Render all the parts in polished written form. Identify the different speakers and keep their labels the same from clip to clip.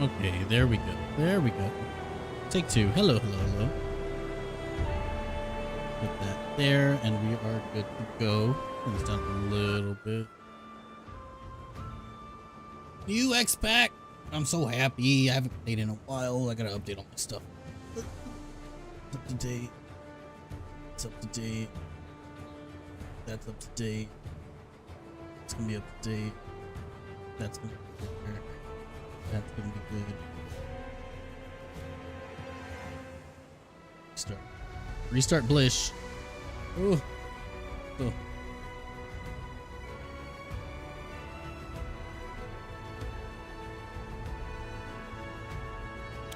Speaker 1: Okay, there we go. There we go. Take two. Hello, hello, hello. Put that there, and we are good to go. Turn this down a little bit. New Expac! I'm so happy. I haven't played in a while. I gotta update all my stuff. It's up to date. It's up to date. That's up to date. It's gonna be up to date. That's gonna be there. That's gonna be good. Restart Blish. Oh. Oh.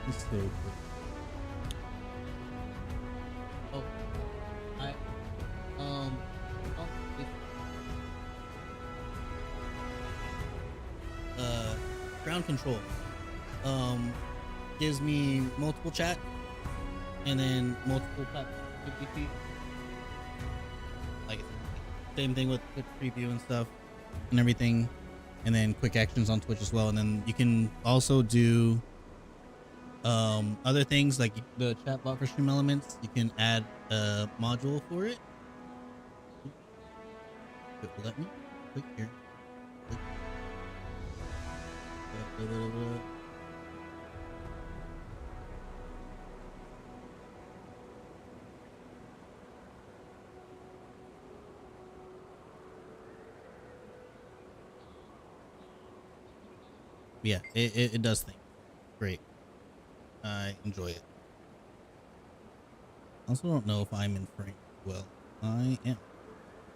Speaker 1: It's so good. Oh. Oh, ground control. Gives me multiple chat and then multiple platforms. Like same thing with preview and stuff and everything, and then quick actions on Twitch as well. And then you can also do other things like the chat bot for Stream Elements. You can add a module for it. Let me click here. Click. Yeah, it does things. Great. I enjoy it. Also don't know if I'm in frame. Well, I am.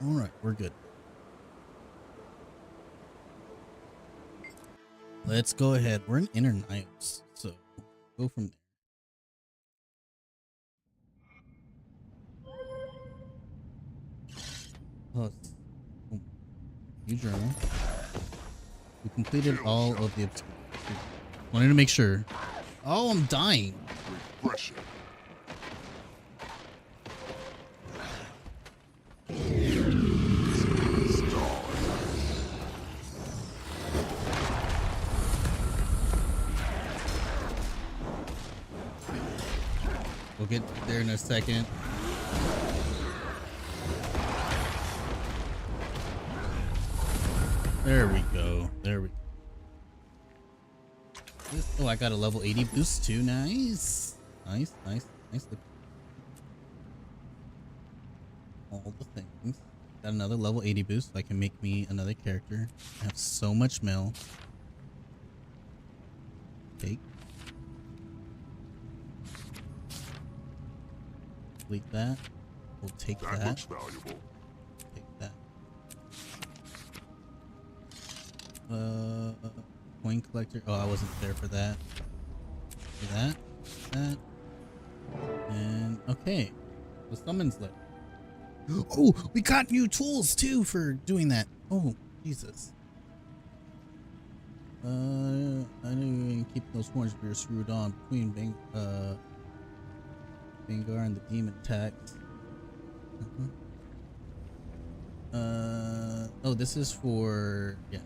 Speaker 1: Alright, we're good. Let's go ahead. We're in Inner Niles, so go from there. New journal. We completed all of the objectives. Wanted to make sure. Oh, I'm dying. Refreshing. We'll get there in a second. There we go. There we go. Oh, I got a level 80 boost too. Nice. Nice, nice, nice. All the things. Got another level 80 boost so I can make me another character. I have so much mail. Take. Delete that. We'll take that. Looks valuable. Take that. Coin collector. Oh, I wasn't there for that. Do that. That. And okay. The summons letter. Oh, we got new tools too for doing that. Oh, Jesus. I knew you can keep those horns if you're screwed on between Vanguard and the demon attacks. Oh, this is for yeah.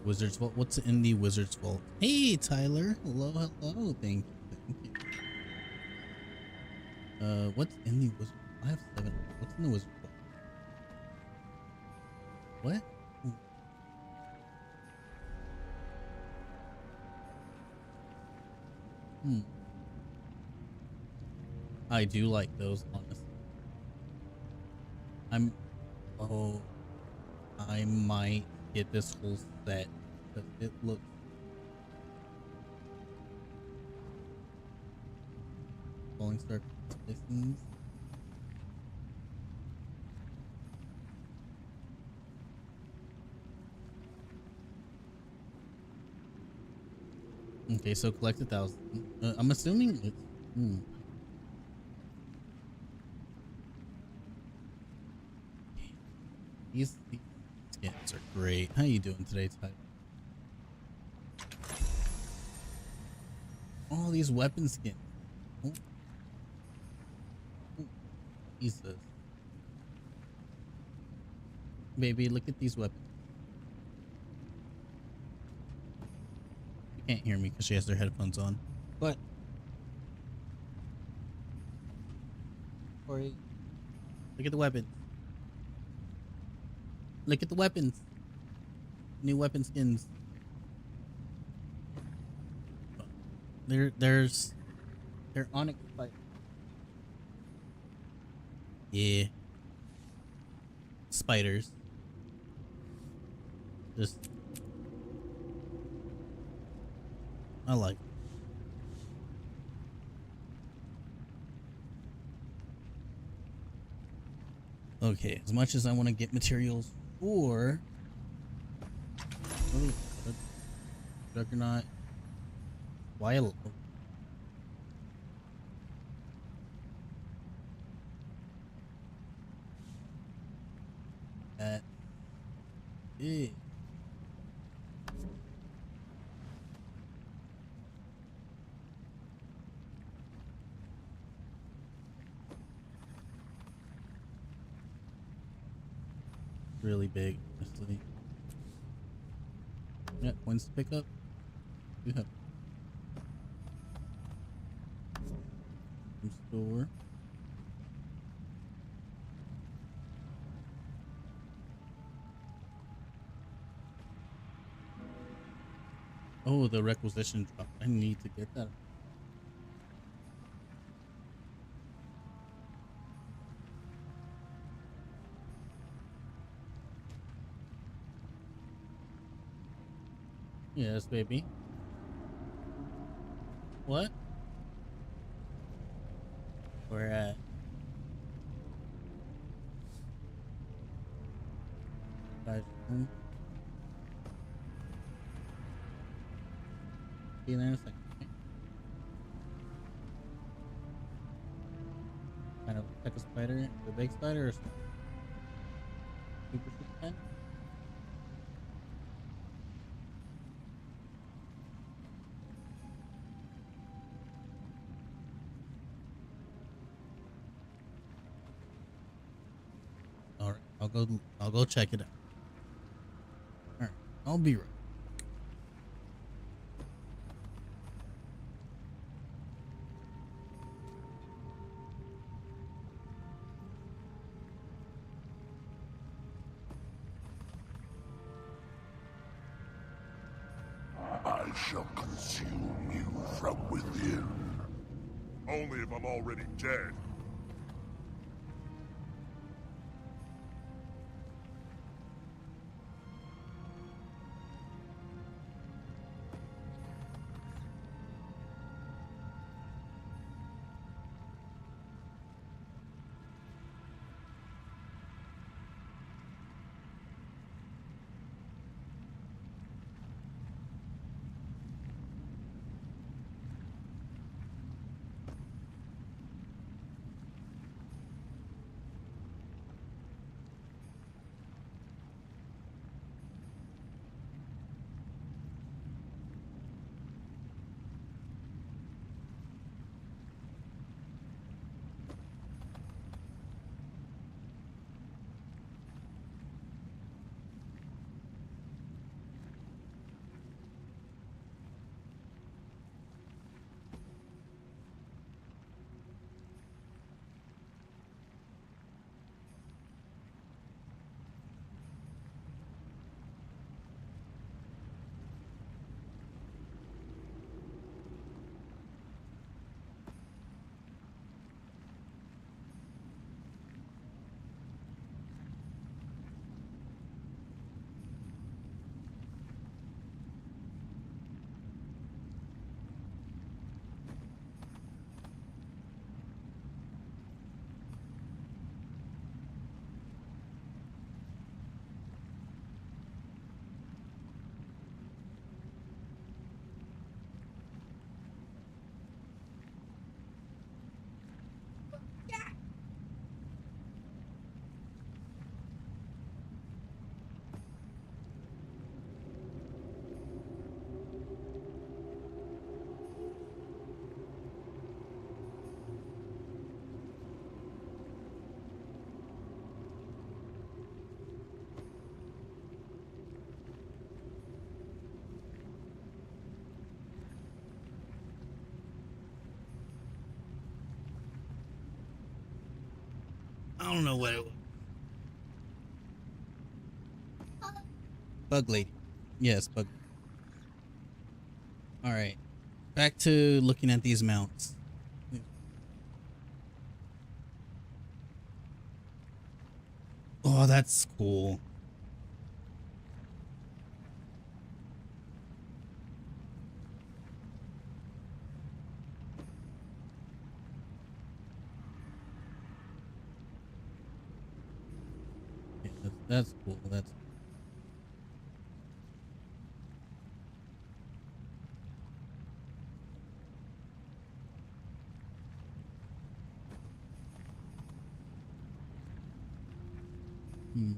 Speaker 1: Wizard's Vault. What's in the Wizard's Vault? Hey, Tyler. Hello, hello. Thank you. What's in the Wizard? I have 7. What's in the Wizard Vault? What? I do like those, honestly. I might get this whole set because it looks Falling Star Constellations. Okay, so collect 1,000. I'm assuming it's These skins are great. How you doing today, Ty? All these weapon skins. Oh. Oh. Jesus. Baby, look at these weapons. You can't hear me because she has their headphones on. But Corey, look at the weapons. Look at the weapons. New weapon skins. They're onyx fight. Yeah. Spiders. Just I like. Okay, as much as I want to get materials for oh, Juggernaut, Wilo. That is really big, honestly. Yeah, points to pick up. You have some store. Oh, the requisition drop. I need to get that. Yes, baby. What? We're at guys. See you there in a second. Okay? Kind of like a spider, the big spider, or super pen. All right, I'll go check it out. All right, I'll be right.
Speaker 2: I shall consume you from within. Only if I'm already dead.
Speaker 1: I don't know what it was. Bug lady. Yes, bug. All right. Back to looking at these mounts. Oh, that's cool. Yeah, that's cool. That's hmm.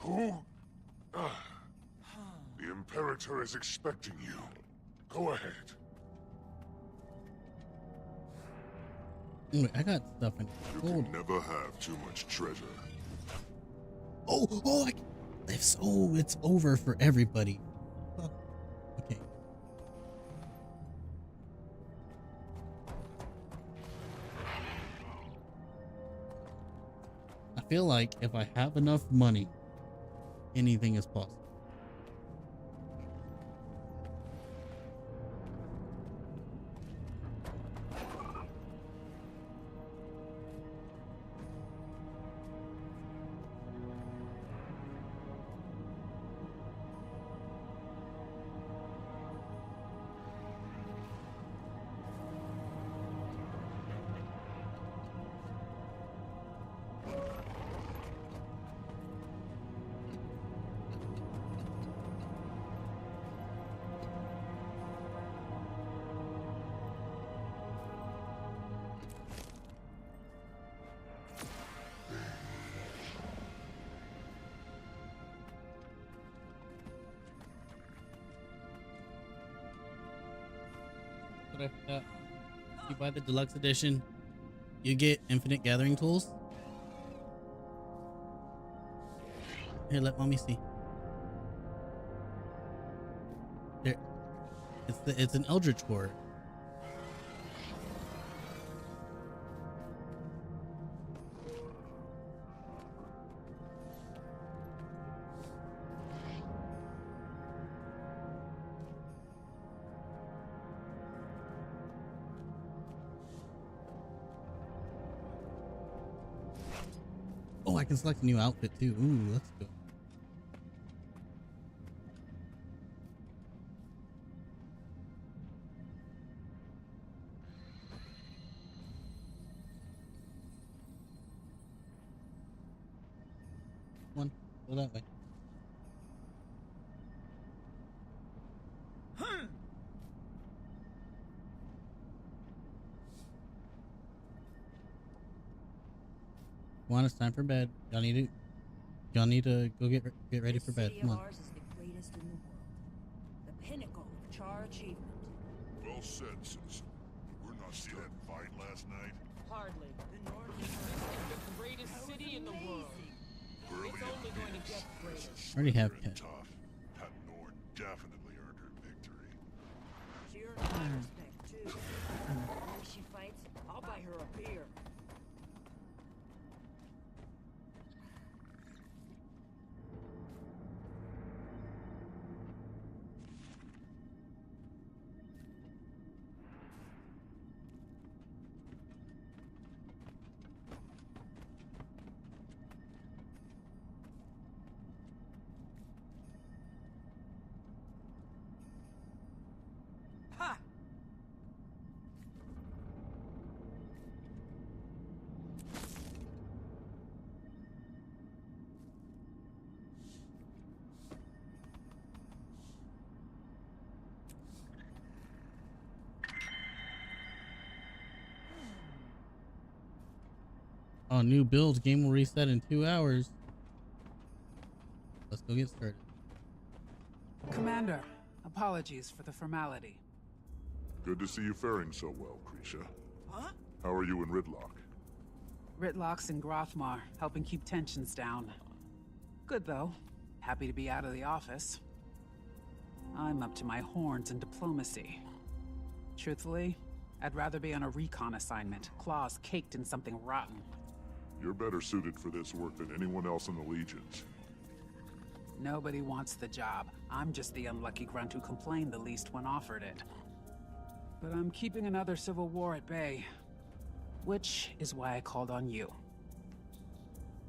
Speaker 2: Who? The Imperator is expecting you. Go ahead.
Speaker 1: Wait, I got stuff in
Speaker 2: You
Speaker 1: gold.
Speaker 2: can never have too much treasure.
Speaker 1: Oh, it's over for everybody. Fuck. Okay. I feel like if I have enough money, anything is possible. But if you buy the deluxe edition, you get infinite gathering tools. Here, let mommy see. There, it's an eldritch core. Oh, I can select a new outfit too. Ooh, let's go. One, go that way. Come on, it's time for bed. Y'all need to go get ready for bed. Come on.
Speaker 3: Ours is the greatest in the world. The pinnacle of Char achievement.
Speaker 2: Well said, citizen. We're not still fight last night.
Speaker 3: Hardly. The North
Speaker 4: This is the greatest city in the world.
Speaker 2: Early
Speaker 4: It's only going to get greater.
Speaker 1: I already have
Speaker 2: and
Speaker 1: 10.
Speaker 2: tough.
Speaker 1: Oh, new build. Game will reset in 2 hours. Let's go get started.
Speaker 4: Commander, apologies for the formality.
Speaker 2: Good to see you faring so well, Krisha.
Speaker 5: Huh?
Speaker 2: How are you in Ridlock?
Speaker 4: Ritlock's in Grothmar, helping keep tensions down. Good though. Happy to be out of the office. I'm up to my horns in diplomacy. Truthfully, I'd rather be on a recon assignment, claws caked in something rotten.
Speaker 2: You're better suited for this work than anyone else in the Legions.
Speaker 4: Nobody wants the job. I'm just the unlucky grunt who complained the least when offered it. But I'm keeping another civil war at bay. Which is why I called on you.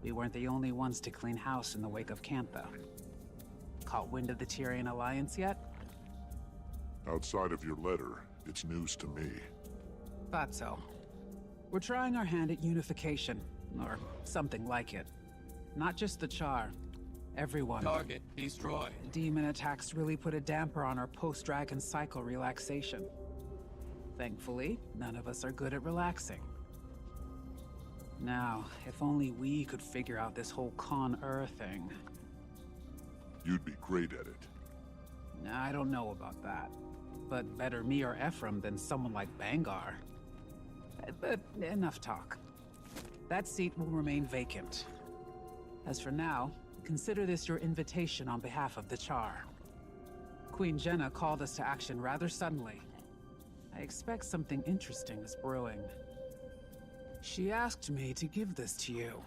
Speaker 4: We weren't the only ones to clean house in the wake of Cantha. Caught wind of the Tyrian alliance yet?
Speaker 2: Outside of your letter, it's news to me.
Speaker 4: Thought so. We're trying our hand at unification, or something like it. Not just the Char. Everyone.
Speaker 5: Target destroyed.
Speaker 4: Demon attacks really put a damper on our post-dragon cycle relaxation. Thankfully, none of us are good at relaxing. Now, if only we could figure out this whole Con-Ur thing.
Speaker 2: You'd be great at it.
Speaker 4: I don't know about that. But better me or Ephraim than someone like Bangar. But enough talk. That seat will remain vacant. As for now, consider this your invitation on behalf of the Char. Queen Jenna called us to action rather suddenly. I expect something interesting is brewing. She asked me to give this to you.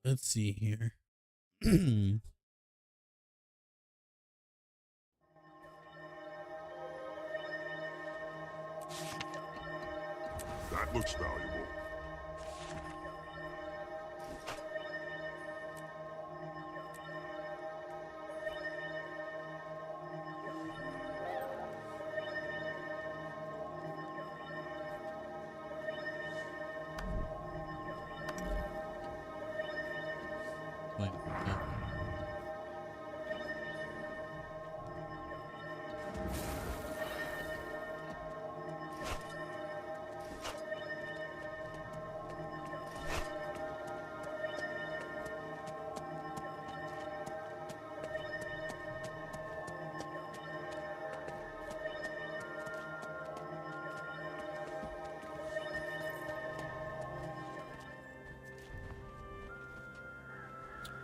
Speaker 1: Let's see here.
Speaker 2: That looks valuable.
Speaker 1: Wait,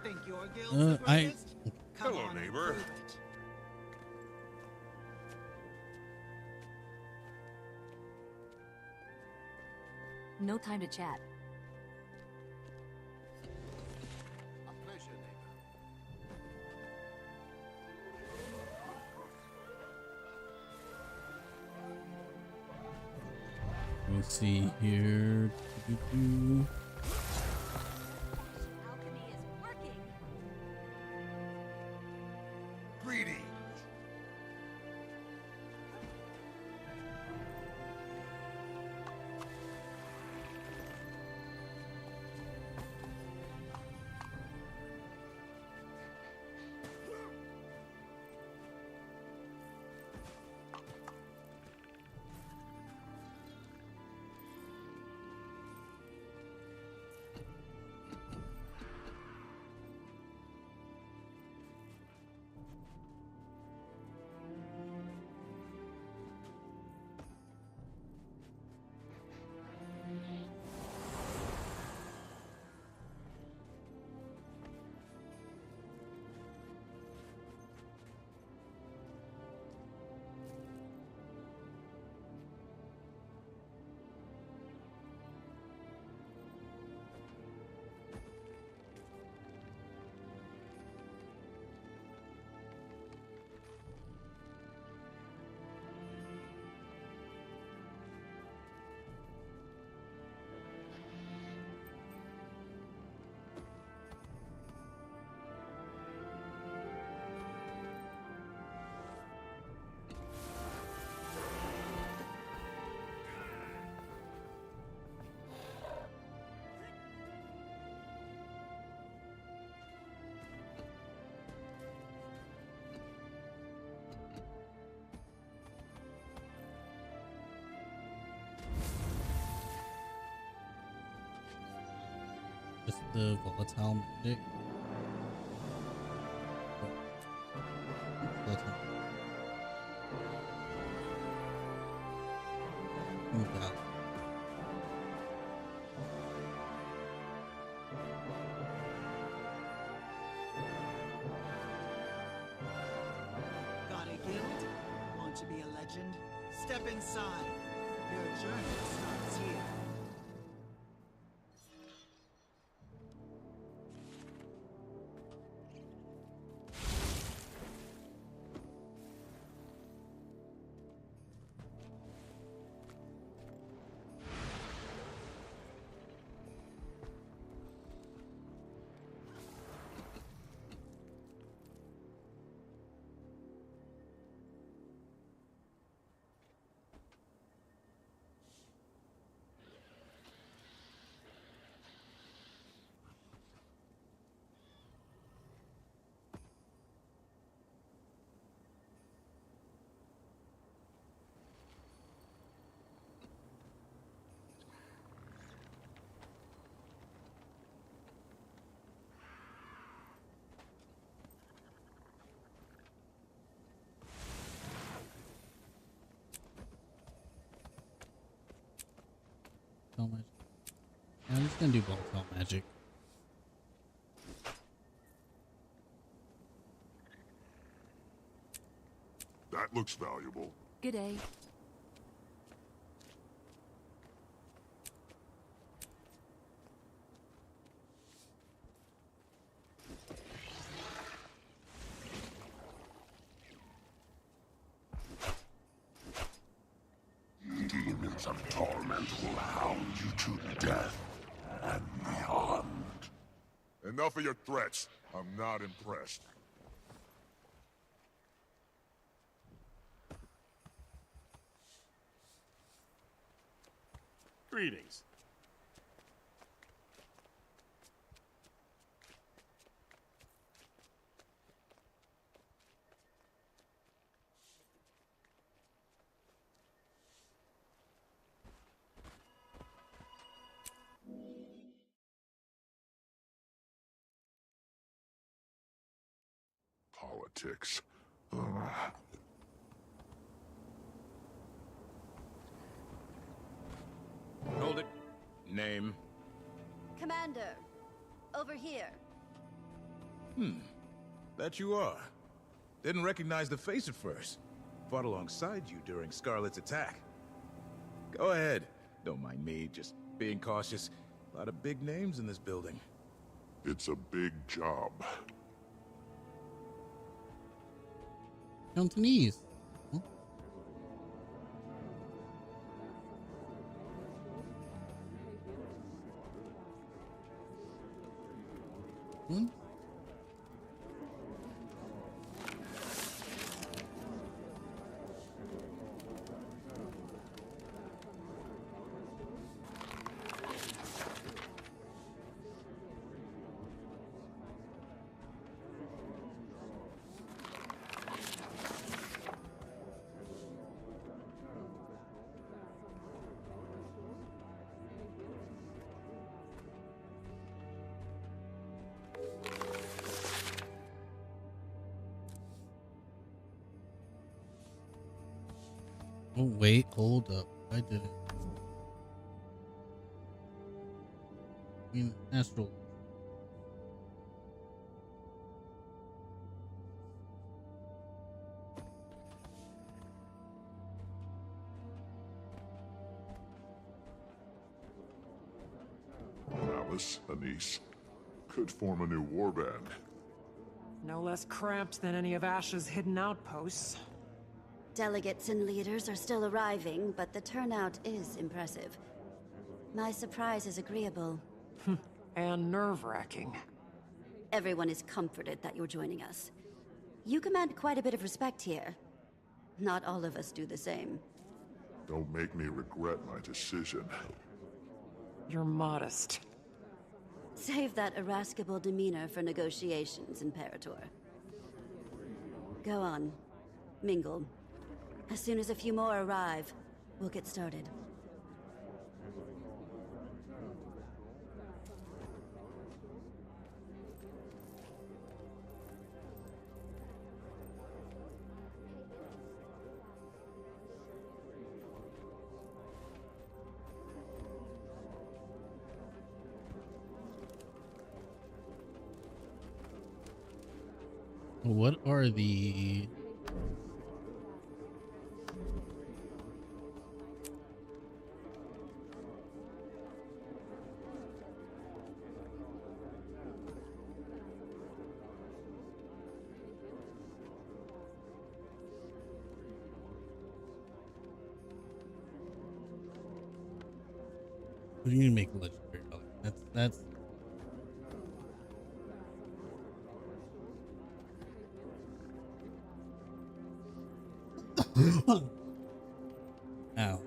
Speaker 5: Think your guild's the
Speaker 1: I-
Speaker 5: greatest? Come
Speaker 2: Hello,
Speaker 5: on and
Speaker 2: neighbor.
Speaker 5: prove it.
Speaker 6: No time to chat.
Speaker 5: A pleasure, neighbor.
Speaker 1: let's see here.
Speaker 6: Alchemy is working.
Speaker 2: Greedy.
Speaker 1: the volatile magic. Volatile. Oh god.
Speaker 7: Got a guild? Want to be a legend? Step inside. Your journey starts here.
Speaker 1: Volatile magic. Yeah, I'm just gonna do volatile magic.
Speaker 2: That looks valuable.
Speaker 6: Good day.
Speaker 2: Demons of torment will hound you to death and beyond. Enough of your threats. I'm not impressed.
Speaker 8: Greetings.
Speaker 2: Politics.
Speaker 5: Hold it. Name.
Speaker 6: Commander, over here.
Speaker 9: That you are. Didn't recognize the face at first. Fought alongside you during Scarlet's attack. Go ahead. Don't mind me, just being cautious. A lot of big names in this building.
Speaker 2: It's a big job.
Speaker 1: Cantonese. Huh? Hmm? Oh wait, hold up. I did it. I mean, astral.
Speaker 2: Alice, Anise, could form a new warband.
Speaker 10: No less cramped than any of Ash's hidden outposts.
Speaker 11: Delegates and leaders are still arriving, but the turnout is impressive. My surprise is agreeable.
Speaker 10: And nerve-wracking.
Speaker 11: Everyone is comforted that you're joining us. You command quite a bit of respect here. Not all of us do the same.
Speaker 2: Don't make me regret my decision.
Speaker 10: You're modest.
Speaker 11: Save that irascible demeanor for negotiations, Imperator. Go on. Mingle. As soon as a few more arrive, we'll get started.
Speaker 1: What are the... You need to make a legendary relic. That's ow.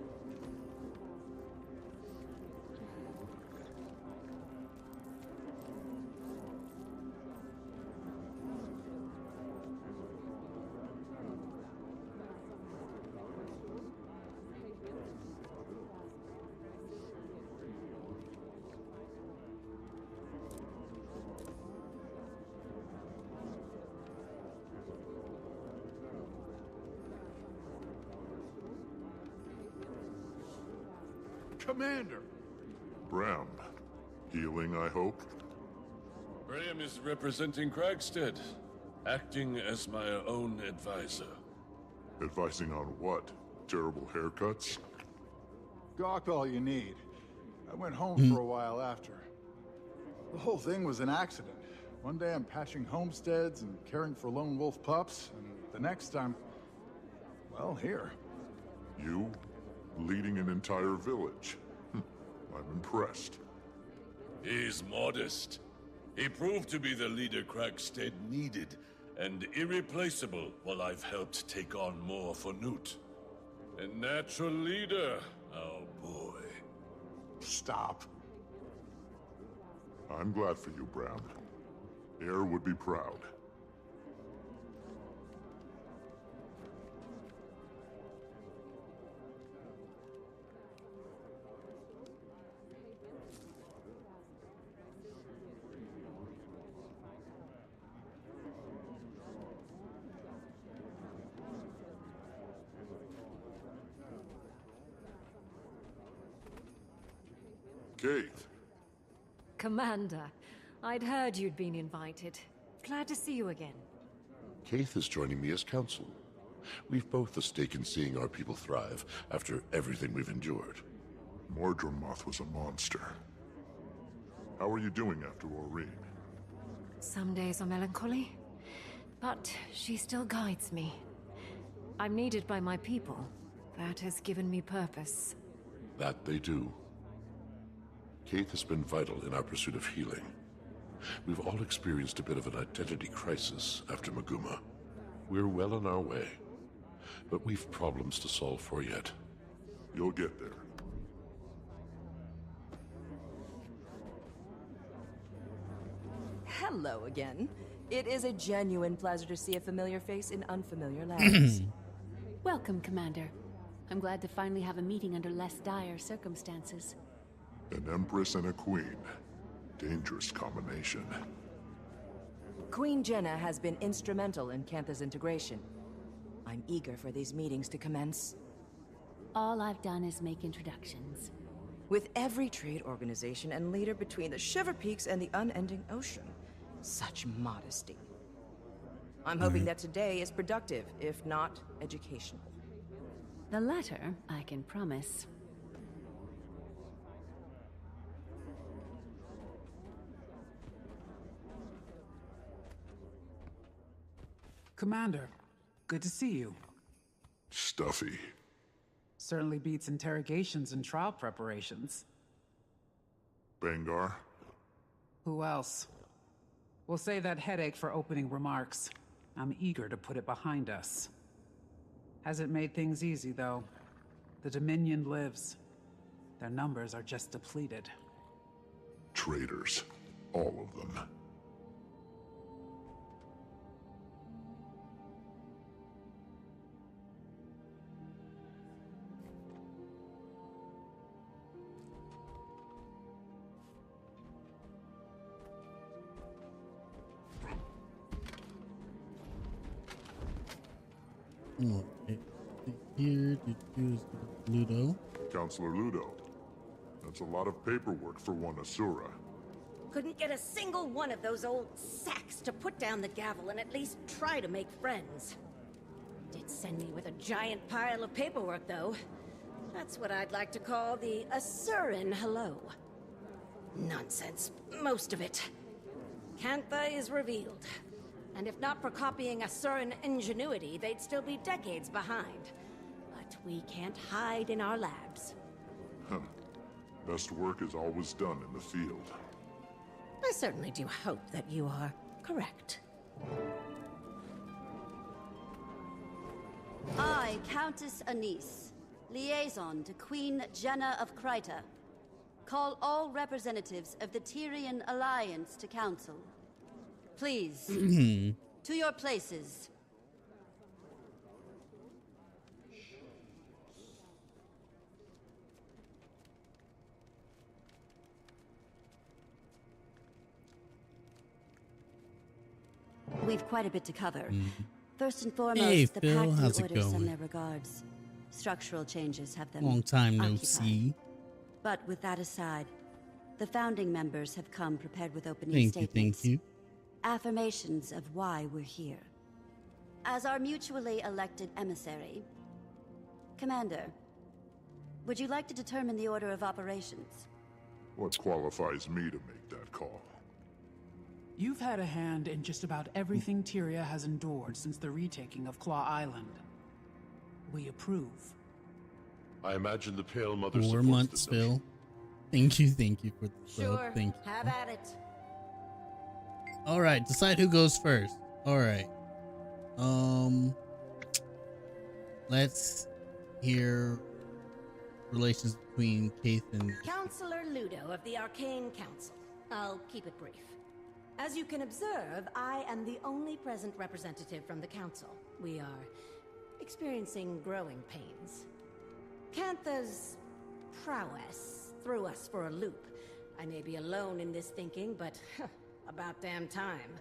Speaker 2: Commander! Bram. Healing, I hope?
Speaker 8: Graham is representing Kragstead, acting as my own advisor.
Speaker 2: Advising on what? Terrible haircuts?
Speaker 12: Gawk all you need. I went home for a while after. The whole thing was an accident. One day I'm patching homesteads and caring for lone wolf pups, and the next I'm... well, here.
Speaker 2: You? Leading an entire village? I'm impressed.
Speaker 8: He's modest. He proved to be the leader Kragstead needed, and irreplaceable while I've helped take on more for Newt. A natural leader, oh boy.
Speaker 12: Stop.
Speaker 2: I'm glad for you, Bram. Heir would be proud. Kate.
Speaker 10: Commander, I'd heard you'd been invited. Glad to see you again.
Speaker 13: Kaith is joining me as counsel. We've both a stake in seeing our people thrive after everything we've endured.
Speaker 2: Mordremoth was a monster. How are you doing after Aurene?
Speaker 10: Some days are melancholy, but she still guides me. I'm needed by my people. That has given me purpose.
Speaker 13: That they do. Kaith has been vital in our pursuit of healing. We've all experienced a bit of an identity crisis after Maguma. We're well on our way, but we've problems to solve for yet.
Speaker 2: You'll get there.
Speaker 14: Hello again. It is a genuine pleasure to see a familiar face in unfamiliar lands.
Speaker 15: Welcome, Commander. I'm glad to finally have a meeting under less dire circumstances.
Speaker 2: An empress and a queen. Dangerous combination.
Speaker 14: Queen Jenna has been instrumental in Cantha's integration. I'm eager for these meetings to commence.
Speaker 15: All I've done is make introductions.
Speaker 14: With every trade organization and leader between the Shiver Peaks and the unending ocean. Such modesty. I'm hoping that today is productive, if not educational.
Speaker 15: The latter, I can promise.
Speaker 4: Commander, good to see you.
Speaker 2: Stuffy.
Speaker 4: Certainly beats interrogations and trial preparations.
Speaker 2: Bangar?
Speaker 4: Who else? We'll save that headache for opening remarks. I'm eager to put it behind us. Hasn't made things easy, though. The Dominion lives. Their numbers are just depleted.
Speaker 2: Traitors. All of them.
Speaker 1: Okay. Here, Ludo.
Speaker 2: Counselor Ludo. That's a lot of paperwork for one Asura.
Speaker 3: Couldn't get a single one of those old sacks to put down the gavel and at least try to make friends. Did send me with a giant pile of paperwork, though. That's what I'd like to call the Asuran hello. Nonsense, most of it. Cantha is revealed. And if not for copying Asuran ingenuity, they'd still be decades behind. But we can't hide in our labs.
Speaker 2: Best work is always done in the field.
Speaker 3: I certainly do hope that you are correct.
Speaker 11: I, Countess Anise, liaison to Queen Jenna of Kryta, call all representatives of the Tyrian Alliance to council. Please, to your places. We've quite a bit to cover. First and foremost,
Speaker 1: Hey,
Speaker 11: the
Speaker 1: Phil,
Speaker 11: Pact
Speaker 1: how's
Speaker 11: and
Speaker 1: it
Speaker 11: Order send
Speaker 1: going?
Speaker 11: their regards. Structural changes have them
Speaker 1: Long time no
Speaker 11: occupied.
Speaker 1: see.
Speaker 11: But with that aside, the founding members have come prepared with opening
Speaker 1: Thank
Speaker 11: statements.
Speaker 1: you.
Speaker 11: Affirmations of why we're here. As our mutually elected emissary, Commander, would you like to determine the order of operations?
Speaker 2: What qualifies me to make that call?
Speaker 4: You've had a hand in just about everything Tyria has endured since the retaking of Claw Island. We approve.
Speaker 13: I imagine the Pale Mother
Speaker 1: 4
Speaker 13: supports
Speaker 1: months,
Speaker 13: this
Speaker 1: Phil.
Speaker 13: notion.
Speaker 1: Thank you for the sub.
Speaker 3: Sure,
Speaker 1: Thank you.
Speaker 3: have at it.
Speaker 1: All right, decide who goes first. All right. Let's hear relations between Keith and
Speaker 3: Counselor Ludo of the Arcane Council. I'll keep it brief. As you can observe, I am the only present representative from the Council. We are experiencing growing pains. Cantha's prowess threw us for a loop. I may be alone in this thinking, but about damn time.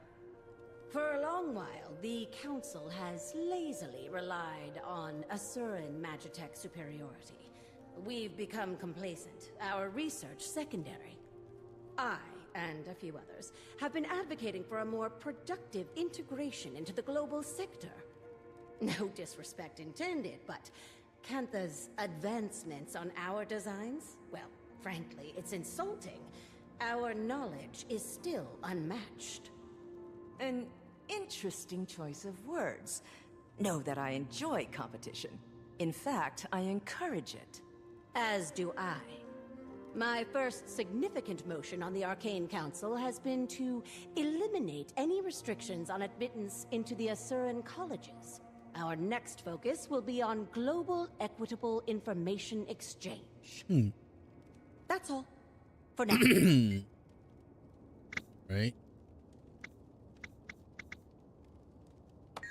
Speaker 3: For a long while, the Council has lazily relied on Asuran Magitech superiority. We've become complacent, our research secondary. I, and a few others, have been advocating for a more productive integration into the global sector. No disrespect intended, but Cantha's advancements on our designs, well, frankly, it's insulting. Our knowledge is still unmatched.
Speaker 14: An interesting choice of words. Know that I enjoy competition. In fact, I encourage it.
Speaker 3: As do I. My first significant motion on the Arcane Council has been to eliminate any restrictions on admittance into the Asuran colleges. Our next focus will be on global equitable information exchange. That's all. For now.
Speaker 1: right?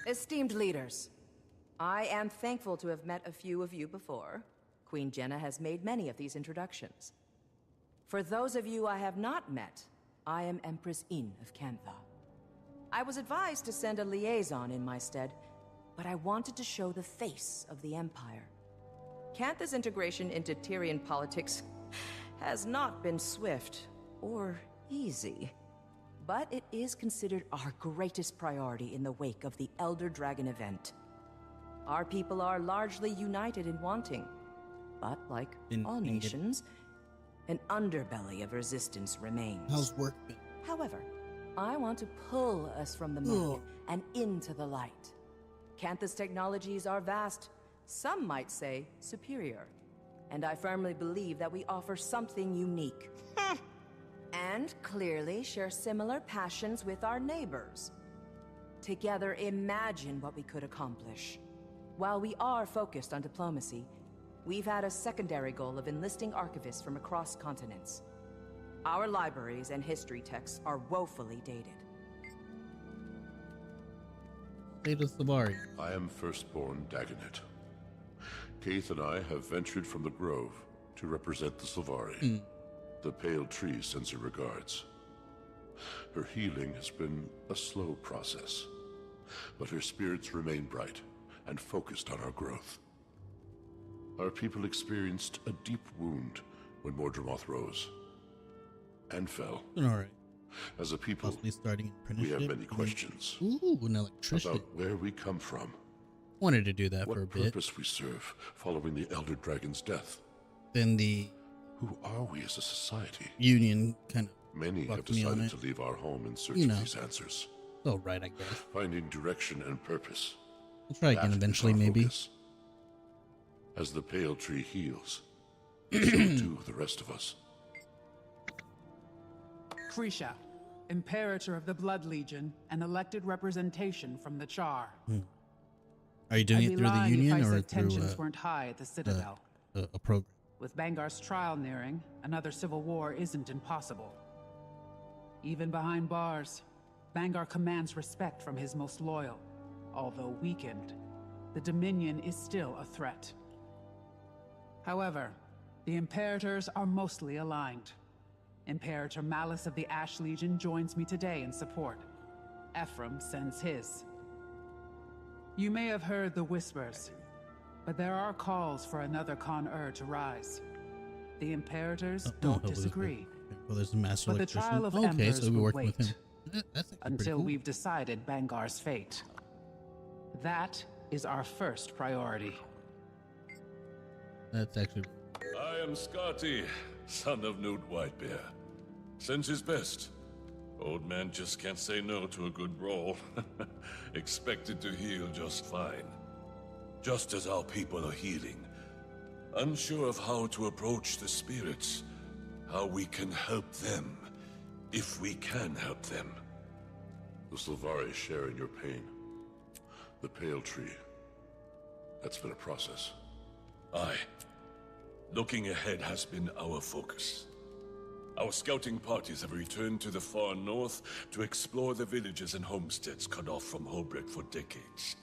Speaker 14: Esteemed leaders, I am thankful to have met a few of you before. Queen Jenna has made many of these introductions. For those of you I have not met, I am Empress In of Cantha. I was advised to send a liaison in my stead, but I wanted to show the face of the Empire. Cantha's integration into Tyrian politics has not been swift or easy, but it is considered our greatest priority in the wake of the Elder Dragon event. Our people are largely united in wanting, but like all nations, an underbelly of resistance remains.
Speaker 1: How's work been?
Speaker 14: However, I want to pull us from the mud and into the light. Cantha's technologies are vast, some might say superior, and I firmly believe that we offer something unique. And clearly share similar passions with our neighbors. Together, imagine what we could accomplish. While we are focused on diplomacy, we've had a secondary goal of enlisting archivists from across continents. Our libraries and history texts are woefully dated.
Speaker 1: Sabari.
Speaker 13: I am firstborn Dagonet. Keith and I have ventured from the Grove to represent the Slavari. The pale tree sends her regards. Her healing has been a slow process, but her spirits remain bright and focused on our growth. Our people experienced a deep wound when Mordramoth rose and fell.
Speaker 1: All right.
Speaker 13: As a people,
Speaker 1: Possibly starting
Speaker 13: we have
Speaker 1: apprenticeship.
Speaker 13: many questions.
Speaker 1: Ooh, an electrician.
Speaker 13: About where we come from.
Speaker 1: Wanted to do that
Speaker 13: what
Speaker 1: for a bit.
Speaker 13: What purpose we serve following the Elder Dragon's death.
Speaker 1: Then the...
Speaker 13: Who are we as a society?
Speaker 1: Union kind of
Speaker 13: Many have decided to leave our home in search of these answers.
Speaker 1: Oh, right, I guess.
Speaker 13: Finding direction and purpose.
Speaker 1: I'll try again eventually, maybe.
Speaker 13: Focus. As the pale tree heals, so do the rest of us.
Speaker 4: Krisha, Imperator of the Blood Legion and elected representation from the Char.
Speaker 1: Are you doing it through the Union or through
Speaker 4: tensions weren't high at the Citadel?
Speaker 1: A program?
Speaker 4: With Bangar's trial nearing, another civil war isn't impossible. Even behind bars, Bangar commands respect from his most loyal. Although weakened, the Dominion is still a threat. However, the Imperators are mostly aligned. Imperator Malice of the Ash Legion joins me today in support. Ephraim sends his. You may have heard the whispers, but there are calls for another Con-Ur to rise. The Imperators don't disagree.
Speaker 1: Well, there's a master
Speaker 4: but the
Speaker 1: electrician.
Speaker 4: trial of
Speaker 1: Okay,
Speaker 4: Embers
Speaker 1: so we
Speaker 4: will
Speaker 1: work
Speaker 4: wait
Speaker 1: with him. That's
Speaker 4: until
Speaker 1: cool.
Speaker 4: we've decided Bangar's fate. That is our first priority.
Speaker 1: That's actually...
Speaker 8: I am Scotty, son of Newt Whitebear. Sends his best. Old man just can't say no to a good brawl. Expected to heal just fine. Just as our people are healing. Unsure of how to approach the spirits. How we can help them. If we can help them.
Speaker 13: The Sylvari share in your pain. The Pale Tree. That's been a process.
Speaker 8: Aye. Looking ahead has been our focus. Our scouting parties have returned to the far north to explore the villages and homesteads cut off from Holbrook for decades.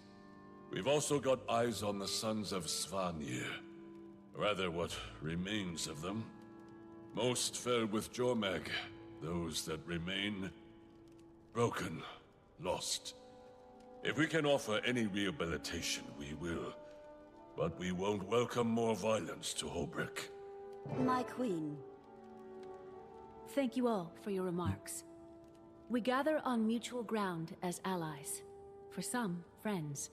Speaker 8: We've also got eyes on the sons of Svanir. Rather, what remains of them. Most fell with Jormag. Those that remain... broken. Lost. If we can offer any rehabilitation, we will. But we won't welcome more violence to Holbrook.
Speaker 11: My queen.
Speaker 15: Thank you all for your remarks. We gather on mutual ground as allies. For some, friends.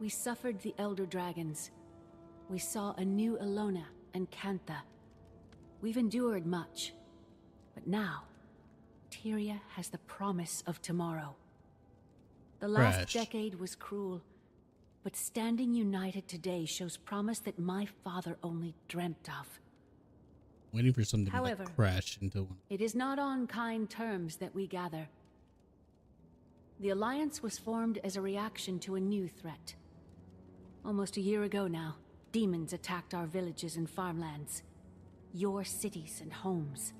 Speaker 15: We suffered the Elder Dragons. We saw a new Ilona and Kantha. We've endured much. But now, Tyria has the promise of tomorrow. The last decade was cruel, but standing united today shows promise that my father only dreamt of.
Speaker 1: Waiting for something
Speaker 15: However,
Speaker 1: to crash into one.
Speaker 15: It is not on kind terms that we gather. The Alliance was formed as a reaction to a new threat. Almost a year ago now, demons attacked our villages and farmlands. Your cities and homes.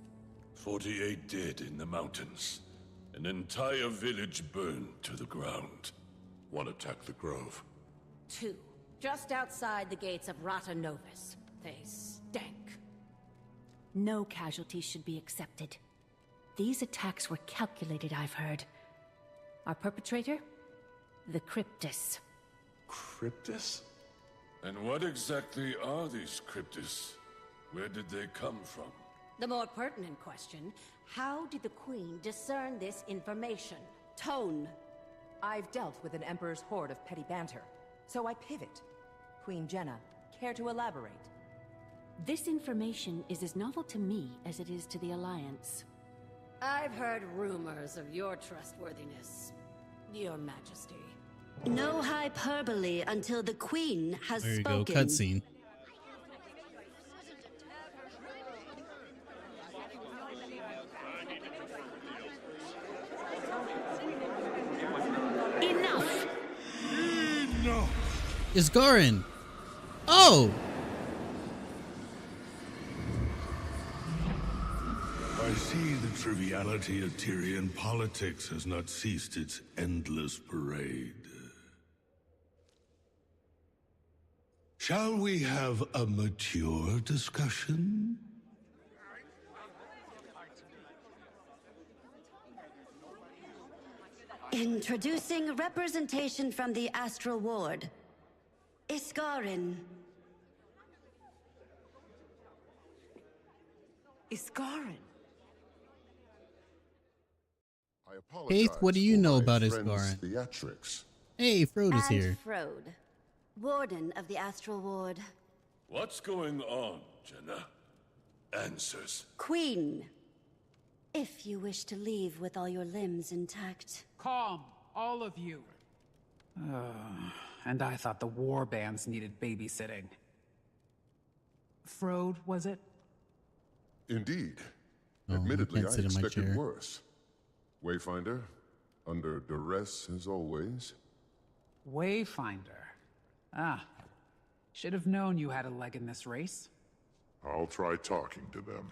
Speaker 8: 48 dead in the mountains. An entire village burned to the ground.
Speaker 13: One attacked the grove.
Speaker 3: 2, just outside the gates of Rata Novus. They stank.
Speaker 15: No casualties should be accepted. These attacks were calculated, I've heard. Our perpetrator? The Cryptus.
Speaker 8: Cryptus? And what exactly are these Cryptus? Where did they come from?
Speaker 3: The more pertinent question, how did the Queen discern this information?
Speaker 11: Tone.
Speaker 14: I've dealt with an Emperor's horde of petty banter, so I pivot. Queen Jenna, care to elaborate?
Speaker 15: This information is as novel to me as it is to the Alliance.
Speaker 3: I've heard rumors of your trustworthiness, Your Majesty.
Speaker 11: No hyperbole until the Queen has spoken.
Speaker 1: There you go, cutscene.
Speaker 15: Enough!
Speaker 1: It's Garin. Oh!
Speaker 16: I see the triviality of Tyrian politics has not ceased its endless parade. Shall we have a mature discussion?
Speaker 11: Introducing representation from the Astral Ward. Iskarin.
Speaker 14: Iskarin?
Speaker 2: I apologize.
Speaker 1: Keith, what do you
Speaker 2: for
Speaker 1: know
Speaker 2: my
Speaker 1: about
Speaker 2: friend's
Speaker 1: Isgarin?
Speaker 2: theatrics.
Speaker 1: Hey, Frode is
Speaker 11: And
Speaker 1: here.
Speaker 11: Frode, Warden of the Astral Ward.
Speaker 8: What's going on, Jenna? Answers.
Speaker 11: Queen, if you wish to leave with all your limbs intact.
Speaker 4: Calm, all of you. And I thought the war bands needed babysitting. Frode, was it?
Speaker 2: Indeed.
Speaker 1: Oh,
Speaker 2: Admittedly, I
Speaker 1: can't sit in my
Speaker 2: expected
Speaker 1: chair.
Speaker 2: worse. Wayfinder, under duress as always.
Speaker 4: Wayfinder. Ah. Should have known you had a leg in this race.
Speaker 2: I'll try talking to them.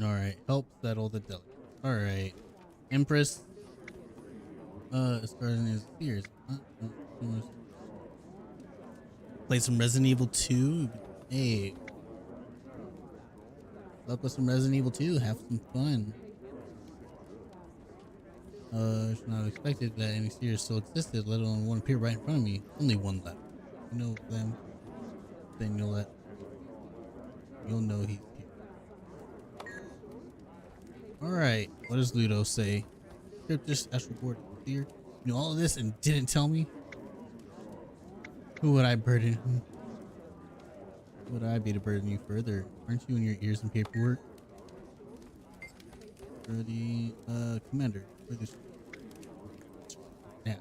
Speaker 1: Alright, help settle the delegate. Alright. Empress. As far as his fears. Play some Resident Evil 2. Hey. Luck with some Resident Evil 2. Have some fun. Should not have expected that any series still existed, let alone one appear right in front of me. Only one left. You know them. Then you'll know he's here. Alright, what does Ludo say? Cryptus, Astral Board, here. You know all of this and didn't tell me? Who would I burden? Who would I be to burden you further? Aren't you in your ears and paperwork? For the commander. For this. Now,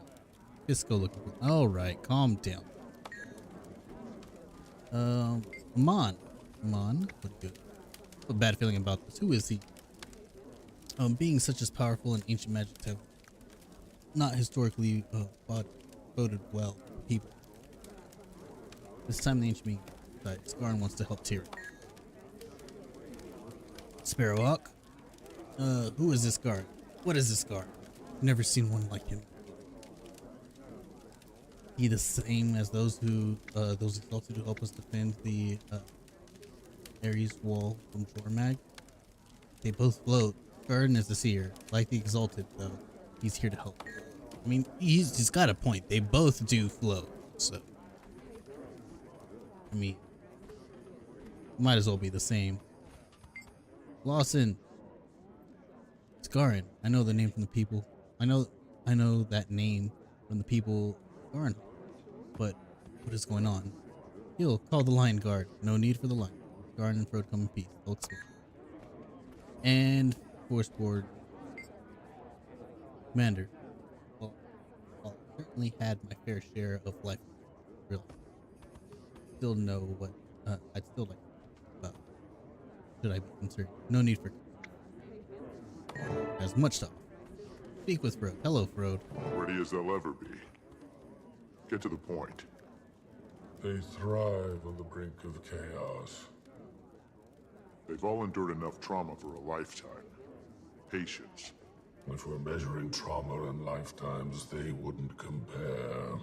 Speaker 1: Fisco looking for. Alright, calm down. Amon. What good? A bad feeling about this. Who is he? Being such as powerful and ancient magic have not historically voted well for people. This time the ancient being decided Scarn wants to help Tyrion. Sparrowhawk? Who is this guard? What is this guard? Never seen one like him. He the same as those who those exalted to help us defend the Ares wall from Jormag? They both float. Garden is the seer, like the exalted though. He's here to help. I mean, he's got a point. They both do float, so I mean, might as well be the same. Lawson, Scarrin. I know the name from the people. I know that name from the people. Scarrin, but what is going on? He'll call the Lion Guard. No need for the Lion. Scarrin and Frode come in peace. They'll explain. And Force Board Commander. Well, I certainly had my fair share of life. Really. Still know what I'd still like about. Should I be concerned? No need for as much stuff. Speak with Frode. Hello, Frode.
Speaker 2: Ready as they'll ever be. Get to the point.
Speaker 17: They thrive on the brink of chaos.
Speaker 2: They've all endured enough trauma for a lifetime. Patience.
Speaker 17: If we're measuring trauma in lifetimes, they wouldn't compare.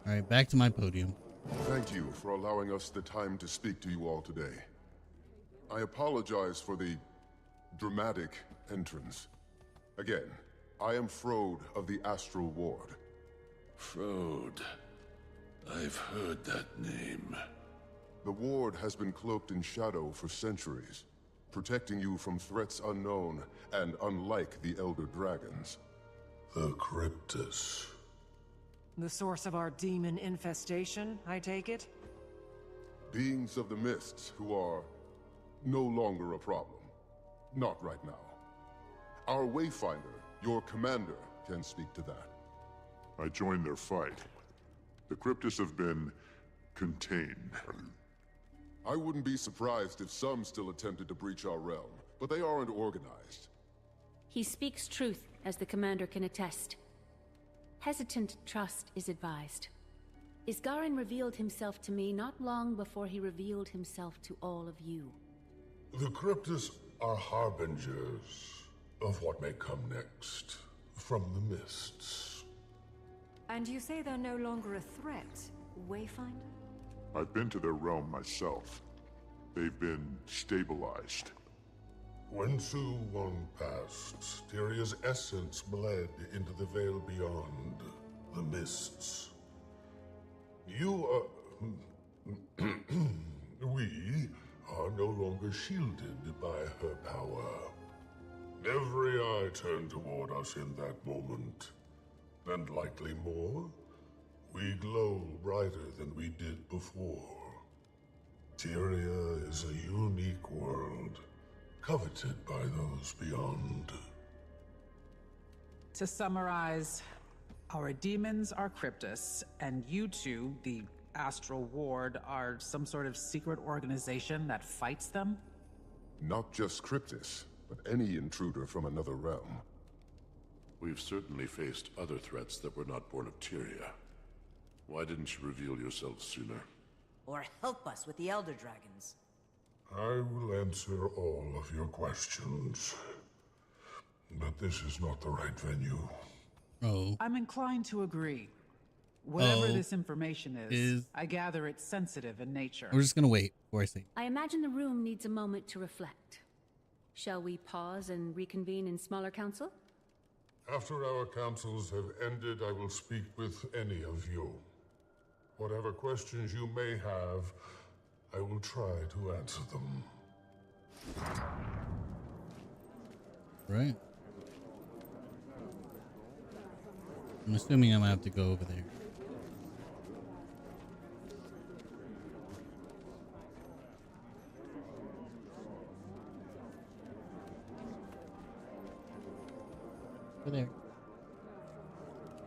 Speaker 1: Alright, back to my podium.
Speaker 2: Thank you for allowing us the time to speak to you all today. I apologize for the dramatic entrance. Again, I am Frode of the Astral Ward.
Speaker 8: Frode. I've heard that name.
Speaker 2: The Ward has been cloaked in shadow for centuries, protecting you from threats unknown and unlike the Elder Dragons.
Speaker 17: The Cryptus.
Speaker 18: The source of our demon infestation, I take it?
Speaker 2: Beings of the Mists who are no longer a problem. Not right now. Our Wayfinder, your commander, can speak to that. I joined their fight. The Cryptus have been contained. I wouldn't be surprised if some still attempted to breach our realm, but they aren't organized.
Speaker 15: He speaks truth, as the commander can attest. Hesitant trust is advised. Isgarin revealed himself to me not long before he revealed himself to all of you.
Speaker 17: The Cryptus are harbingers of what may come next from the mists.
Speaker 3: And you say they're no longer a threat, Wayfinder?
Speaker 2: I've been to their realm myself. They've been stabilized.
Speaker 17: When Su Won passed, Tyria's essence bled into the veil beyond, the mists. We are no longer longer shielded by her power. Every eye turned toward us in that moment, and likely more. We glow brighter than we did before. Tyria is a unique world, coveted by those beyond.
Speaker 4: To summarize, our demons are Cryptus, and you two, the Astral Ward, are some sort of secret organization that fights them?
Speaker 2: Not just Cryptus, but any intruder from another realm.
Speaker 13: We've certainly faced other threats that were not born of Tyria. Why didn't you reveal yourself sooner?
Speaker 14: Or help us with the Elder Dragons.
Speaker 17: I will answer all of your questions, but this is not the right venue.
Speaker 1: Oh.
Speaker 4: I'm inclined to agree. Whatever this information is, I gather it's sensitive in nature.
Speaker 1: We're just gonna wait before I say.
Speaker 15: I imagine the room needs a moment to reflect. Shall we pause and reconvene in smaller council?
Speaker 17: After our councils have ended, I will speak with any of you. Whatever questions you may have, I will try to answer them.
Speaker 1: Right. I'm assuming I'm gonna have to go over there. Over there.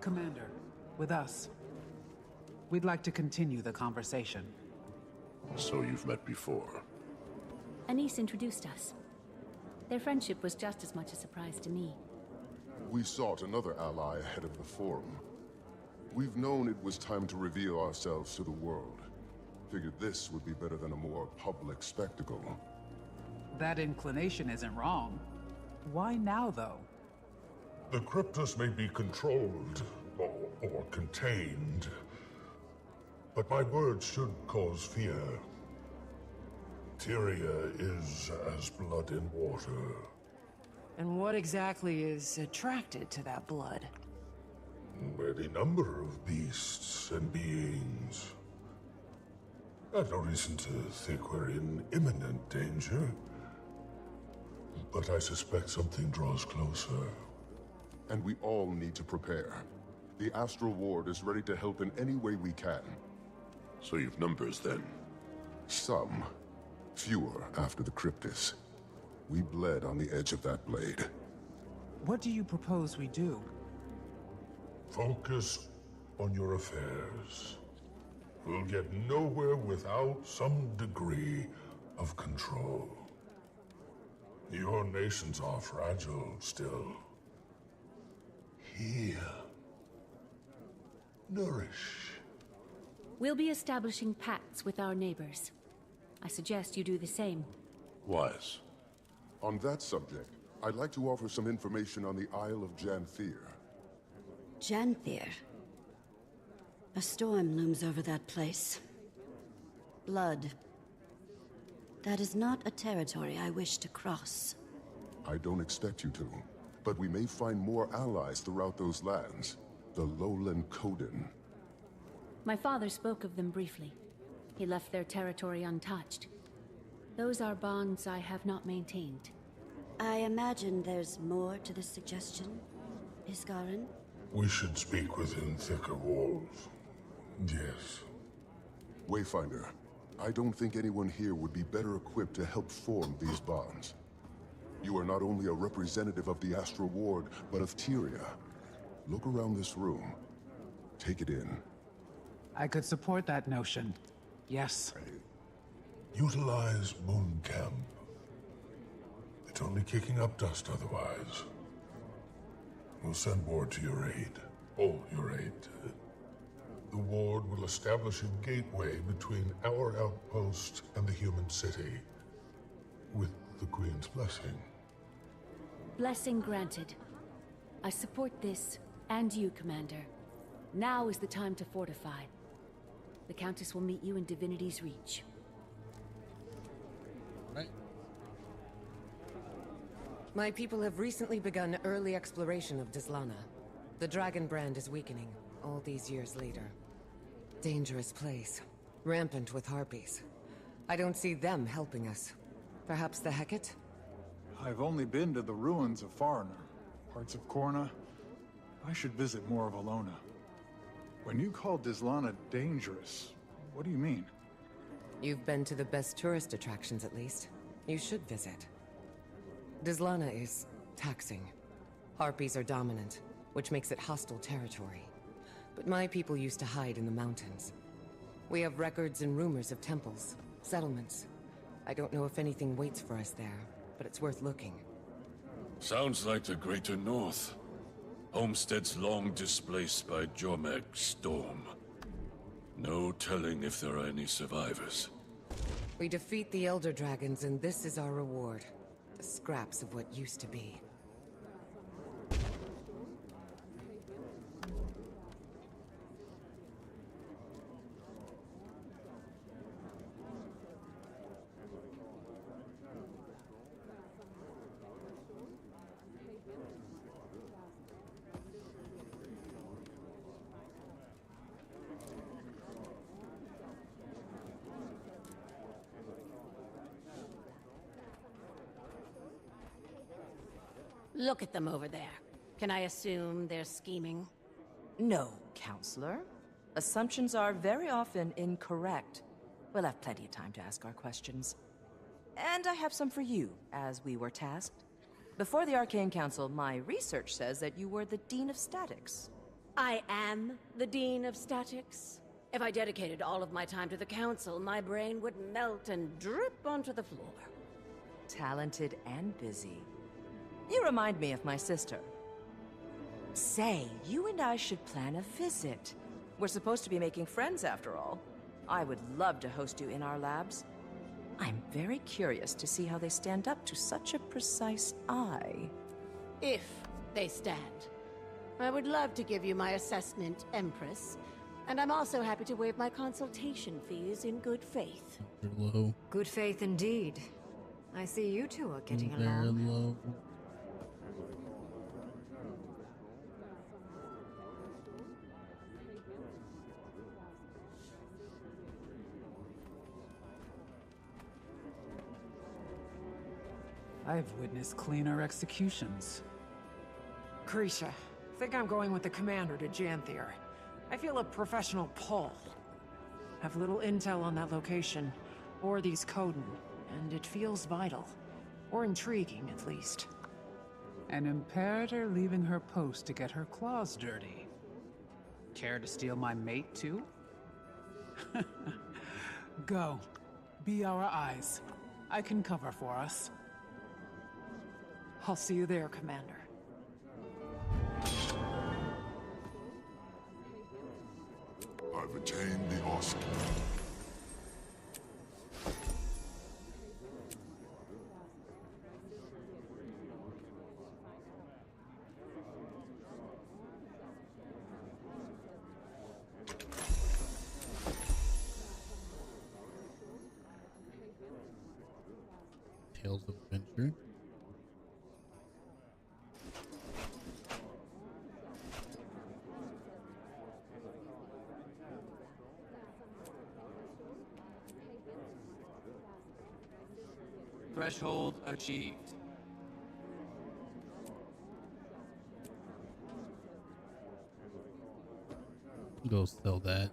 Speaker 4: Commander, with us. We'd like to continue the conversation.
Speaker 13: So you've met before?
Speaker 15: Anise introduced us. Their friendship was just as much a surprise to me.
Speaker 2: We sought another ally ahead of the forum. We've known it was time to reveal ourselves to the world. Figured this would be better than a more public spectacle.
Speaker 4: That inclination isn't wrong. Why now, though?
Speaker 17: The Cryptus may be controlled, or contained, but my words should cause fear. Tyria is as blood in water.
Speaker 18: And what exactly is attracted to that blood?
Speaker 17: Any number of beasts and beings. I've no reason to think we're in imminent danger, but I suspect something draws closer.
Speaker 2: And we all need to prepare. The Astral Ward is ready to help in any way we can.
Speaker 13: So you've numbers then?
Speaker 2: Some. Fewer after the Cryptus. We bled on the edge of that blade.
Speaker 4: What do you propose we do?
Speaker 17: Focus on your affairs. We'll get nowhere without some degree of control. Your nations are fragile still. Heal. Nourish.
Speaker 15: We'll be establishing pacts with our neighbors. I suggest you do the same.
Speaker 13: Wise.
Speaker 2: On that subject, I'd like to offer some information on the Isle of Janthir.
Speaker 11: Janthir? A storm looms over that place. Blood. That is not a territory I wish to cross.
Speaker 2: I don't expect you to, but we may find more allies throughout those lands. The Lowland Coden.
Speaker 15: My father spoke of them briefly. He left their territory untouched. Those are bonds I have not maintained.
Speaker 11: I imagine there's more to this suggestion, Iskarin?
Speaker 17: We should speak within thicker walls. Yes.
Speaker 2: Wayfinder, I don't think anyone here would be better equipped to help form these bonds. You are not only a representative of the Astral Ward, but of Tyria. Look around this room. Take it in.
Speaker 4: I could support that notion. Yes.
Speaker 17: Utilize Moon Camp. It's only kicking up dust otherwise. We'll send word to your aid. All your aid. The Ward will establish a gateway between our outpost and the human city. With the Queen's blessing.
Speaker 15: Blessing granted. I support this, and you, Commander. Now is the time to fortify. The Countess will meet you in Divinity's Reach.
Speaker 1: Right.
Speaker 18: My people have recently begun early exploration of Dislana. The dragon brand is weakening, all these years later. Dangerous place. Rampant with harpies. I don't see them helping us. Perhaps the Hecate?
Speaker 12: I've only been to the ruins of Foreigner, parts of Korna. I should visit more of Alona. When you call Dislana dangerous, what do you mean?
Speaker 18: You've been to the best tourist attractions, at least. You should visit. Dislana is taxing. Harpies are dominant, which makes it hostile territory. But my people used to hide in the mountains. We have records and rumors of temples, settlements. I don't know if anything waits for us there, but it's worth looking.
Speaker 8: Sounds like the Greater North. Homesteads long displaced by Jormag's storm. No telling if there are any survivors.
Speaker 18: We defeat the Elder Dragons, and this is our reward. The scraps of what used to be.
Speaker 3: Look at them over there. Can I assume they're scheming?
Speaker 14: No, Counselor. Assumptions are very often incorrect. We'll have plenty of time to ask our questions. And I have some for you, as we were tasked. Before the Arcane Council, my research says that you were the Dean of Statics.
Speaker 3: I am the Dean of Statics. If I dedicated all of my time to the Council, my brain would melt and drip onto the floor.
Speaker 14: Talented and busy. You remind me of my sister. Say, you and I should plan a visit. We're supposed to be making friends after all. I would love to host you in our labs. I'm very curious to see how they stand up to such a precise eye.
Speaker 3: If they stand. I would love to give you my assessment, Empress. And I'm also happy to waive my consultation fees in good faith.
Speaker 1: Low.
Speaker 10: Good faith indeed. I see you two are getting
Speaker 1: Very
Speaker 10: along.
Speaker 1: low.
Speaker 4: I've witnessed cleaner executions.
Speaker 19: Krisha, think I'm going with the commander to Janthier. I feel a professional pull. Have little intel on that location, or these Coden, and it feels vital. Or intriguing, at least.
Speaker 4: An Imperator leaving her post to get her claws dirty. Care to steal my mate, too? Go. Be our eyes. I can cover for us.
Speaker 19: I'll see you there, Commander.
Speaker 17: I've attained the Osk.
Speaker 1: Tales of Adventure.
Speaker 4: Threshold achieved.
Speaker 1: Go sell that.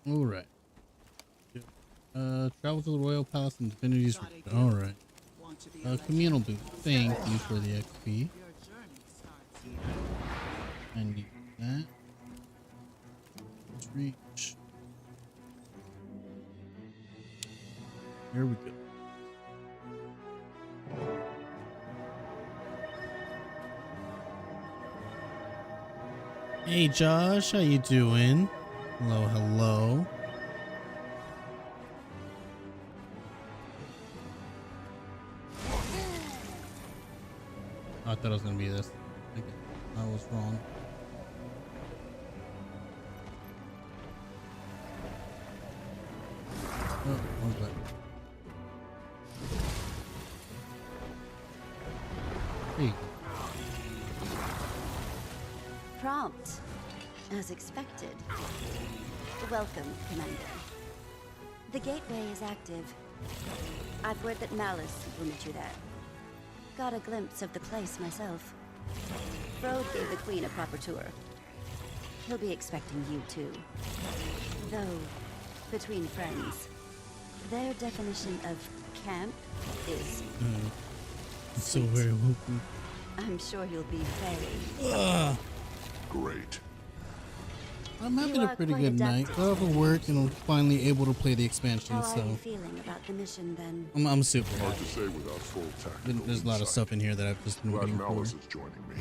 Speaker 1: All right. Travel to the Royal Palace and Divinity's Region. All right. Communal booth. Thank you for the XP. I need that. Let's reach. Here we go. Hey Josh, how you doing? Hello, hello. I thought it was gonna be this. Okay. I was wrong. Okay. Hey.
Speaker 11: Prompt, as expected. Welcome, Commander. The gateway is active. I've word that Malice will meet you there. Got a glimpse of the place myself. Frode gave the Queen a proper tour. He'll be expecting you too. Though, between friends, their definition of camp is...
Speaker 1: So very hopeful.
Speaker 11: I'm sure you'll be very...
Speaker 13: Great.
Speaker 1: I'm having a pretty good night. Got off of work and I'm finally able to play the expansion,
Speaker 11: How
Speaker 1: so...
Speaker 11: are you feeling about the mission then?
Speaker 1: I'm super
Speaker 2: Hard
Speaker 1: happy.
Speaker 2: to say without full tactical
Speaker 1: There's a lot of stuff in here that I've just been
Speaker 2: Glad
Speaker 1: waiting for.
Speaker 2: Malice is joining me.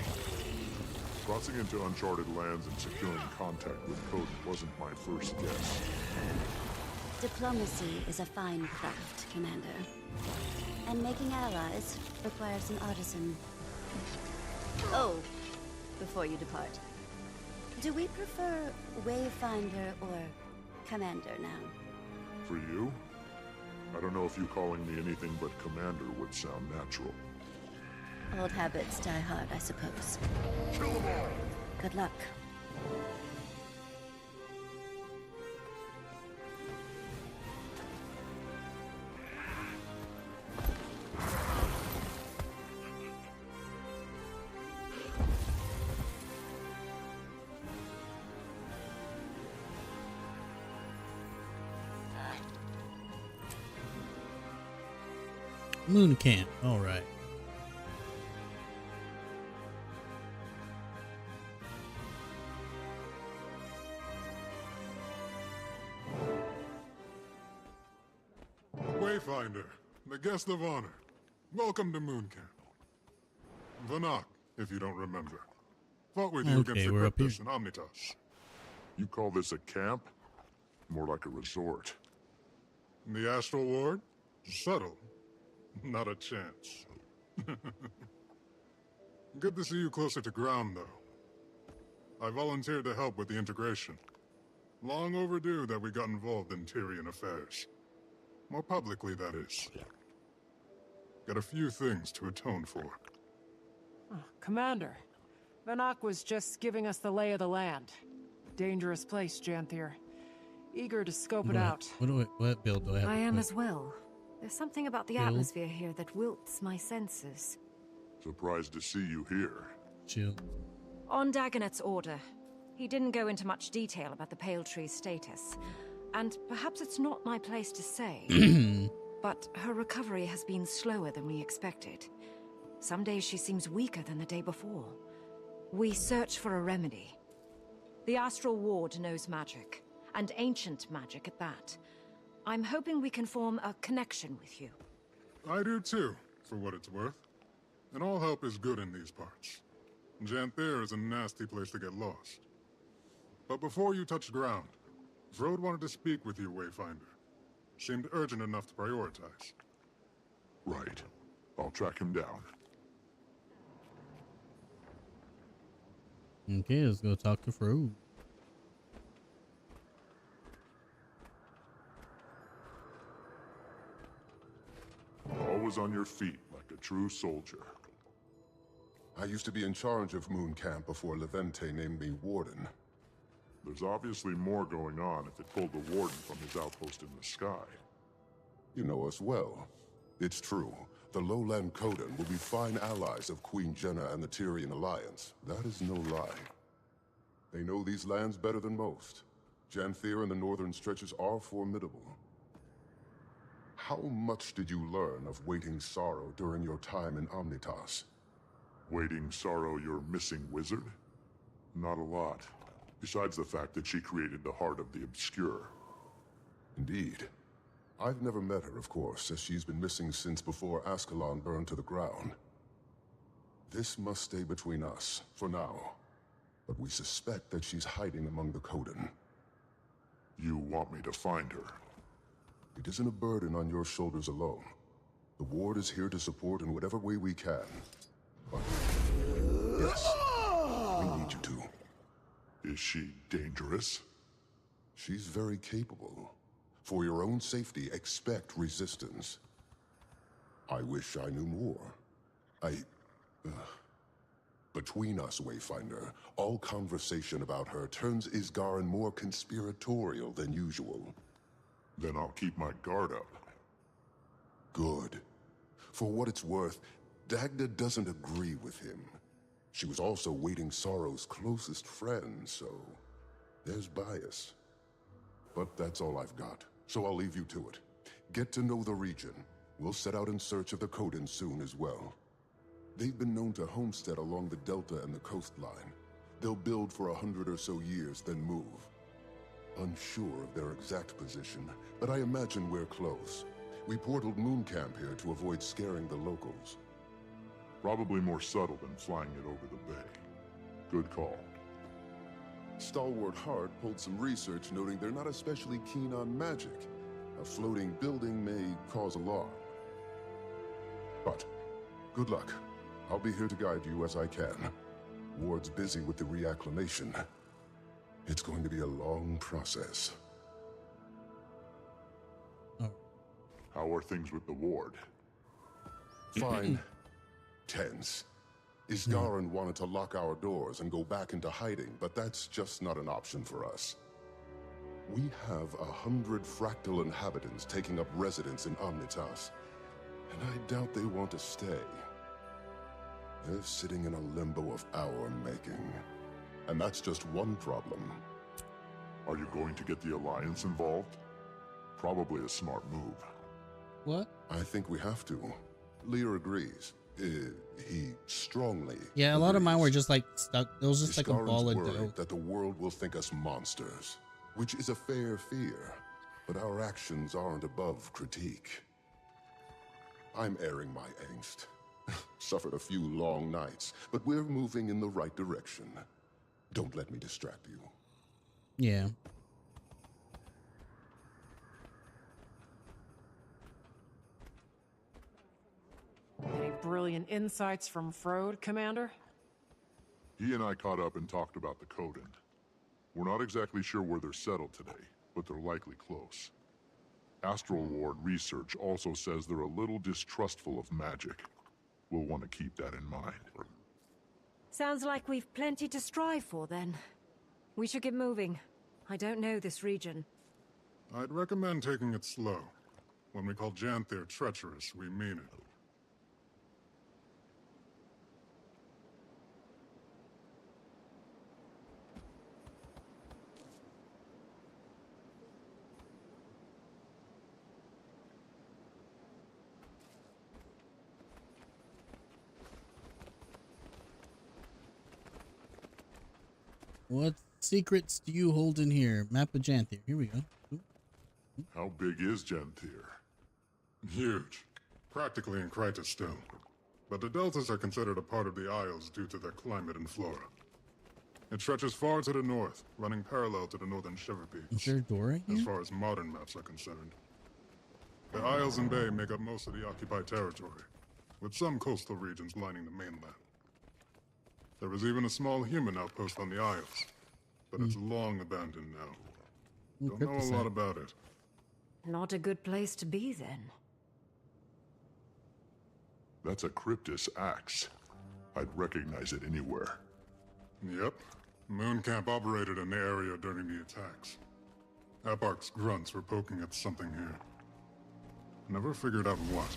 Speaker 2: Crossing into uncharted lands and securing contact with Code wasn't my first guess.
Speaker 11: Diplomacy is a fine craft, Commander. And making allies requires an artisan. Oh, before you depart, do we prefer Wayfinder or Commander now?
Speaker 2: For you? I don't know if you calling me anything but Commander would sound natural.
Speaker 11: Old habits die hard, I suppose.
Speaker 2: Kill them all!
Speaker 11: Good luck.
Speaker 1: Moon camp. All right.
Speaker 2: Wayfinder, the guest of honor. Welcome to Moon Camp. Vanak, if you don't remember. Fought with you against the
Speaker 1: we're up here.
Speaker 2: Cryptus and Omnitas. You call this a camp? More like a resort. The Astral Ward? Subtle. Not a chance. Good to see you closer to ground, though. I volunteered to help with the integration. Long overdue that we got involved in Tyrian affairs. More publicly, that is. Got a few things to atone for.
Speaker 19: Oh, Commander, Vanak was just giving us the lay of the land. Dangerous place, Janthier. Eager to scope it out.
Speaker 1: What build do I have?
Speaker 10: I am as well. There's something about the
Speaker 1: Build?
Speaker 10: atmosphere here that wilts my senses.
Speaker 2: Surprised to see you here.
Speaker 1: Chill.
Speaker 10: On Dagonet's order, he didn't go into much detail about the Pale Tree's status. And perhaps it's not my place to say, but her recovery has been slower than we expected. Some days she seems weaker than the day before. We search for a remedy. The Astral Ward knows magic, and ancient magic at that. I'm hoping we can form a connection with you.
Speaker 2: I do too, for what it's worth. And all help is good in these parts. Janthier is a nasty place to get lost. But before you touch ground, Frode wanted to speak with you, Wayfinder. Seemed urgent enough to prioritize.
Speaker 13: Right. I'll track him down.
Speaker 1: Okay, let's go talk to Frode.
Speaker 2: Always on your feet, like a true soldier. I used to be in charge of Moon Camp before Levente named me Warden. There's obviously more going on if it pulled the Warden from his outpost in the sky. You know us well. It's true. The Lowland Coden will be fine allies of Queen Jenna and the Tyrian Alliance. That is no lie. They know these lands better than most. Janthier and the northern stretches are formidable. How much did you learn of Waiting Sorrow during your time in Omnitas? Waiting Sorrow, your missing wizard? Not a lot. Besides the fact that she created the Heart of the Obscure. Indeed. I've never met her, of course, as she's been missing since before Ascalon burned to the ground. This must stay between us, for now. But we suspect that she's hiding among the Coden. You want me to find her? It isn't a burden on your shoulders alone. The Ward is here to support in whatever way we can. But, yes, we need you to. Is she dangerous? She's very capable. For your own safety, expect resistance. I wish I knew more. Between us, Wayfinder, all conversation about her turns Isgarin more conspiratorial than usual.
Speaker 17: Then I'll keep my guard up.
Speaker 2: Good. For what it's worth, Dagda doesn't agree with him. She was also Waiting Sorrow's closest friend, so there's bias. But that's all I've got, so I'll leave you to it. Get to know the region. We'll set out in search of the Coden soon as well. They've been known to homestead along the delta and the coastline. They'll build for 100 or so years, then move. Unsure of their exact position, but I imagine we're close. We portaled Moon Camp here to avoid scaring the locals.
Speaker 17: Probably more subtle than flying it over the bay. Good call.
Speaker 2: Stalwart Hart pulled some research noting they're not especially keen on magic. A floating building may cause alarm. But, good luck. I'll be here to guide you as I can. Ward's busy with the reacclimation. It's going to be a long process.
Speaker 17: How are things with the ward?
Speaker 2: Fine. Tense. Isgarin wanted to lock our doors and go back into hiding, but that's just not an option for us. We have 100 fractal inhabitants taking up residence in Omnitas, and I doubt they want to stay. They're sitting in a limbo of our making. And that's just one problem.
Speaker 17: Are you going to get the Alliance involved? Probably a smart move.
Speaker 1: What?
Speaker 2: I think we have to. Lear agrees. He strongly
Speaker 1: Yeah, a lot of mine were just like stuck. It was just like a
Speaker 2: Isgarin's
Speaker 1: ball of
Speaker 2: worried
Speaker 1: dough.
Speaker 2: that the world will think us monsters, which is a fair fear, but our actions aren't above critique. I'm airing my angst. Suffered a few long nights, but we're moving in the right direction. Don't let me distract you.
Speaker 1: Yeah.
Speaker 19: Any brilliant insights from Frode, Commander?
Speaker 17: He and I caught up and talked about the Coden. We're not exactly sure where they're settled today, but they're likely close. Astral Ward research also says they're a little distrustful of magic. We'll want to keep that in mind.
Speaker 10: Sounds like we've plenty to strive for, then. We should get moving. I don't know this region.
Speaker 17: I'd recommend taking it slow. When we call Janthir treacherous, we mean it.
Speaker 1: What secrets do you hold in here? Map of Janthir. Here we go. Ooh.
Speaker 17: How big is Janthir? Huge. Practically in Kryta still. But the deltas are considered a part of the Isles due to their climate and flora. It stretches far to the north, running parallel to the northern Shiver Peaks.
Speaker 1: Is there a door right here?
Speaker 17: As far as modern maps are concerned. The Isles and Bay make up most of the occupied territory, with some coastal regions lining the mainland. There was even a small human outpost on the Isles, but it's long abandoned now. Don't know a lot about it.
Speaker 10: Not a good place to be, then.
Speaker 17: That's a Cryptus axe. I'd recognize it anywhere. Yep. Moon Camp operated in the area during the attacks. Eparch's grunts were poking at something here. Never figured out what.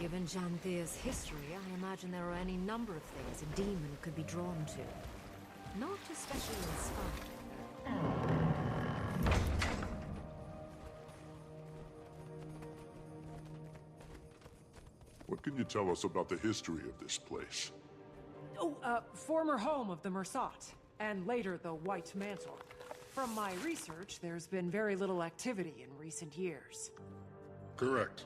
Speaker 10: Given Janthir's history, I imagine there are any number of things a demon could be drawn to. Not especially inspired.
Speaker 17: What can you tell us about the history of this place?
Speaker 19: Oh, former home of the Mersat, and later the White Mantle. From my research, there's been very little activity in recent years.
Speaker 17: Correct.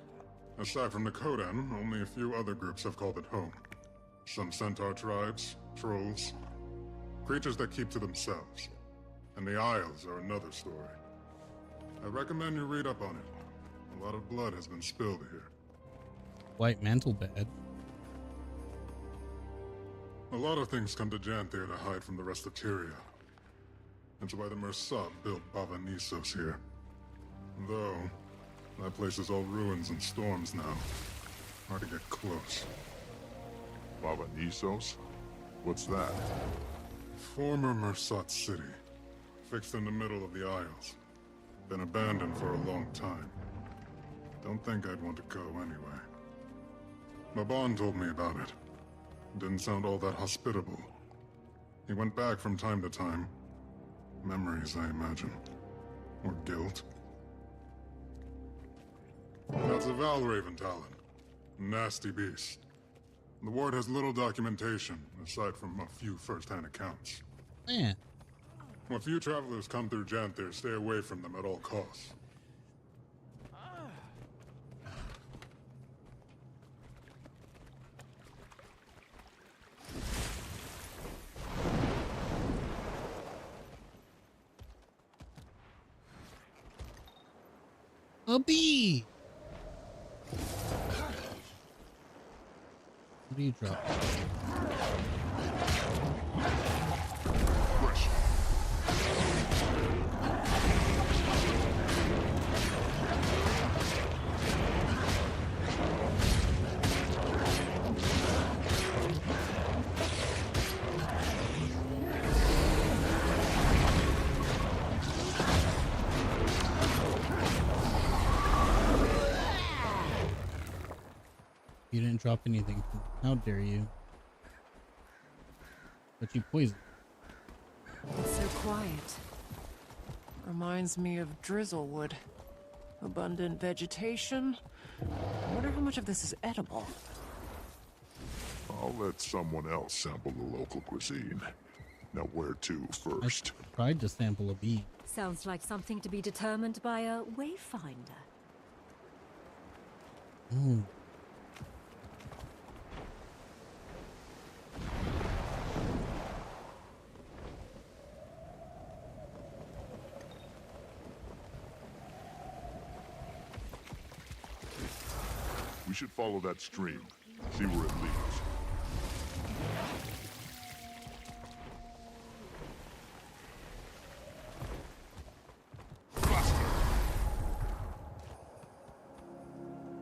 Speaker 17: Aside from the Coden, only a few other groups have called it home. Some centaur tribes, trolls, creatures that keep to themselves. And the Isles are another story. I recommend you read up on it. A lot of blood has been spilled here.
Speaker 1: White mantle bed.
Speaker 17: A lot of things come to Janthir to hide from the rest of Tyria. That's why the Mersat built Bava Nisos here.
Speaker 12: Though, that place is all ruins and storms now. Hard to get close.
Speaker 2: Bavanisos? What's that?
Speaker 12: Former Mersat city. Fixed in the middle of the Isles. Been abandoned for a long time. Don't think I'd want to go anyway. Baban told me about it. Didn't sound all that hospitable. He went back from time to time. Memories, I imagine. Or guilt. That's a Valraven Talon. Nasty beast. The ward has little documentation, aside from a few first-hand accounts.
Speaker 1: Yeah.
Speaker 12: When few travelers come through Janthir, stay away from them at all costs.
Speaker 1: A bee! What do you drop? You didn't drop anything. How dare you? But you poisoned.
Speaker 19: It's so quiet. Reminds me of Drizzlewood. Abundant vegetation. I wonder how much of this is edible.
Speaker 2: I'll let someone else sample the local cuisine. Now where to first?
Speaker 1: I tried to sample a bee.
Speaker 10: Sounds like something to be determined by a wayfinder.
Speaker 1: Ooh.
Speaker 2: We should follow that stream. See where it leads.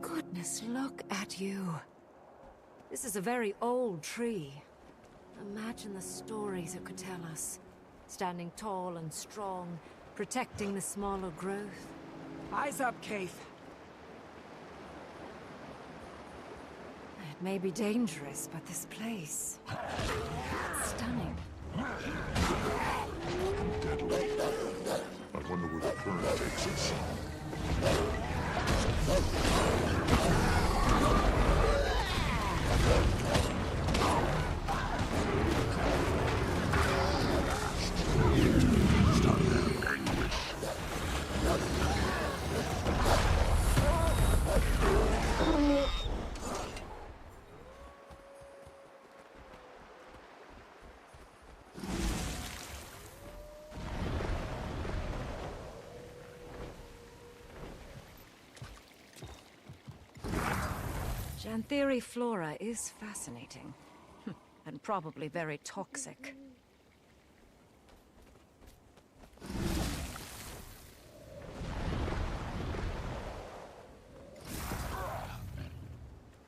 Speaker 10: Goodness, look at you. This is a very old tree. Imagine the stories it could tell us. Standing tall and strong, protecting the smaller growth.
Speaker 19: Eyes up, Keith.
Speaker 10: It may be dangerous, but this place... it's stunning.
Speaker 2: Deadly. I wonder where the current takes us.
Speaker 10: Janthiri flora is fascinating. And probably very toxic.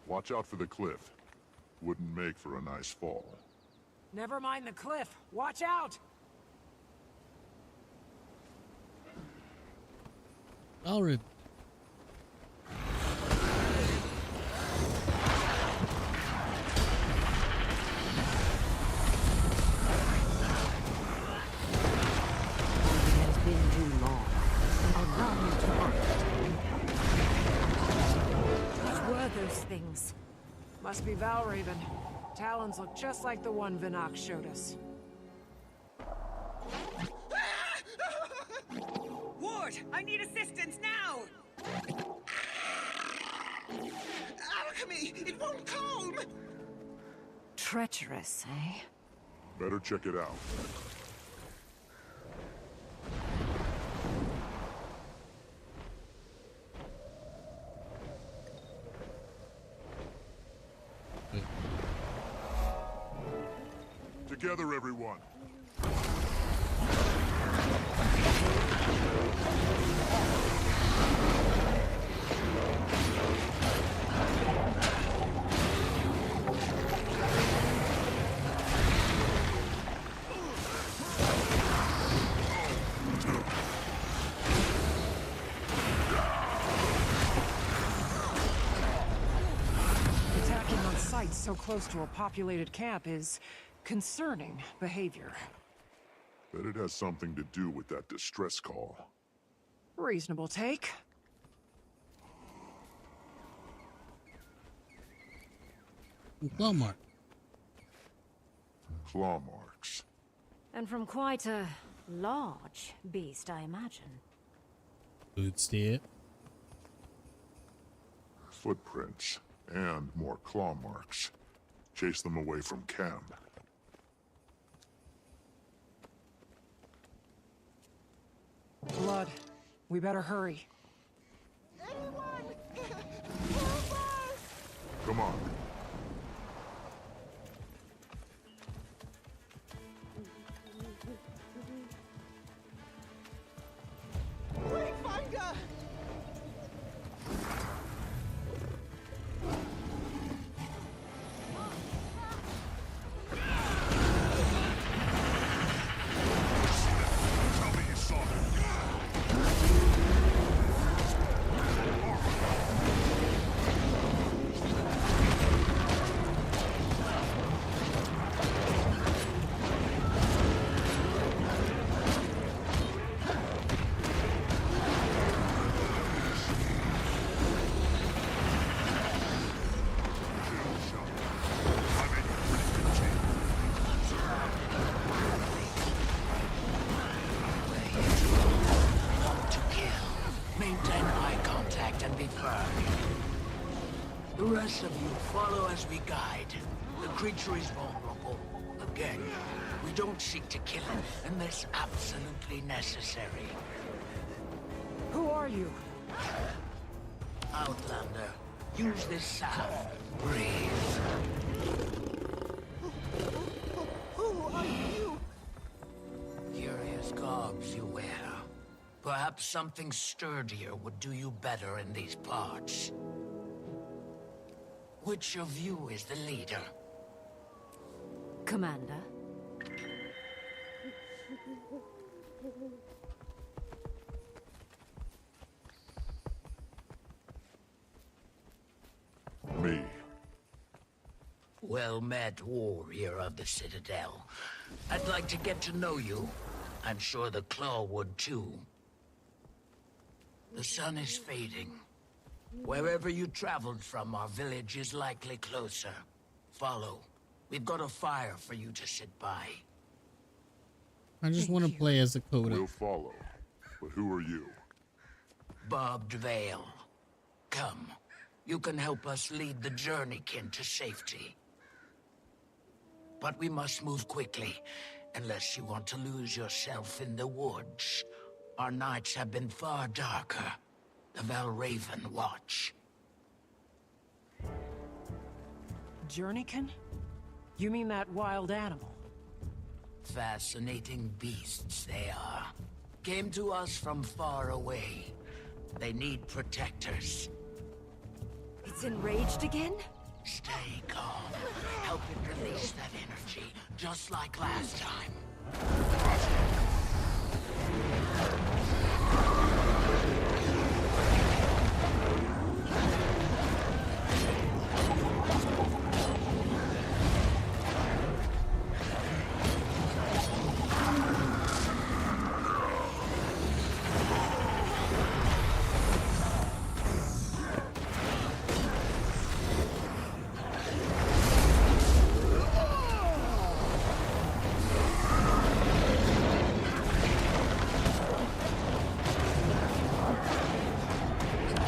Speaker 2: Watch out for the cliff. Wouldn't make for a nice fall.
Speaker 19: Never mind the cliff. Watch out!
Speaker 1: Alright.
Speaker 10: Things.
Speaker 19: Must be Valraven. Talons look just like the one Vinok showed us.
Speaker 20: Ward, I need assistance now! Alchemy! It won't calm!
Speaker 10: Treacherous, eh?
Speaker 2: Better check it out. Together, everyone.
Speaker 19: so close to a populated camp is concerning behavior.
Speaker 2: Bet it has something to do with that distress call.
Speaker 19: Reasonable take.
Speaker 1: Claw mark.
Speaker 2: Claw marks.
Speaker 10: And from quite a large beast, I imagine.
Speaker 1: Good step.
Speaker 2: Footprints. And more claw marks. Chase them away from camp.
Speaker 19: Blood. We better hurry.
Speaker 2: Come on.
Speaker 20: Wayfinder!
Speaker 2: Tell me you saw them.
Speaker 21: To kill. Maintain eye contact and be firm. The rest of you follow as we guide. The creature is vulnerable. Again, we don't seek to kill it unless absolutely necessary.
Speaker 19: Who are you?
Speaker 21: Outlander, use this salve. Breathe.
Speaker 20: Who are you?
Speaker 21: Curious garbs you wear. Perhaps something sturdier would do you better in these parts. Which of you is the leader?
Speaker 10: Commander?
Speaker 2: Me.
Speaker 21: Well met, warrior of the Citadel. I'd like to get to know you. I'm sure the Claw would too. The sun is fading. Wherever you traveled from, our village is likely closer. Follow. We've got a fire for you to sit by.
Speaker 1: I just want to play as a Coda.
Speaker 2: We'll follow. But who are you?
Speaker 21: Barbed Veil. Come. You can help us lead the journeykin to safety. But we must move quickly, unless you want to lose yourself in the woods. Our nights have been far darker. The Valraven watch.
Speaker 19: Journeykin? You mean that wild animal?
Speaker 21: Fascinating beasts they are. Came to us from far away. They need protectors.
Speaker 10: It's enraged again?
Speaker 21: Stay calm. Help it release that energy, just like last time.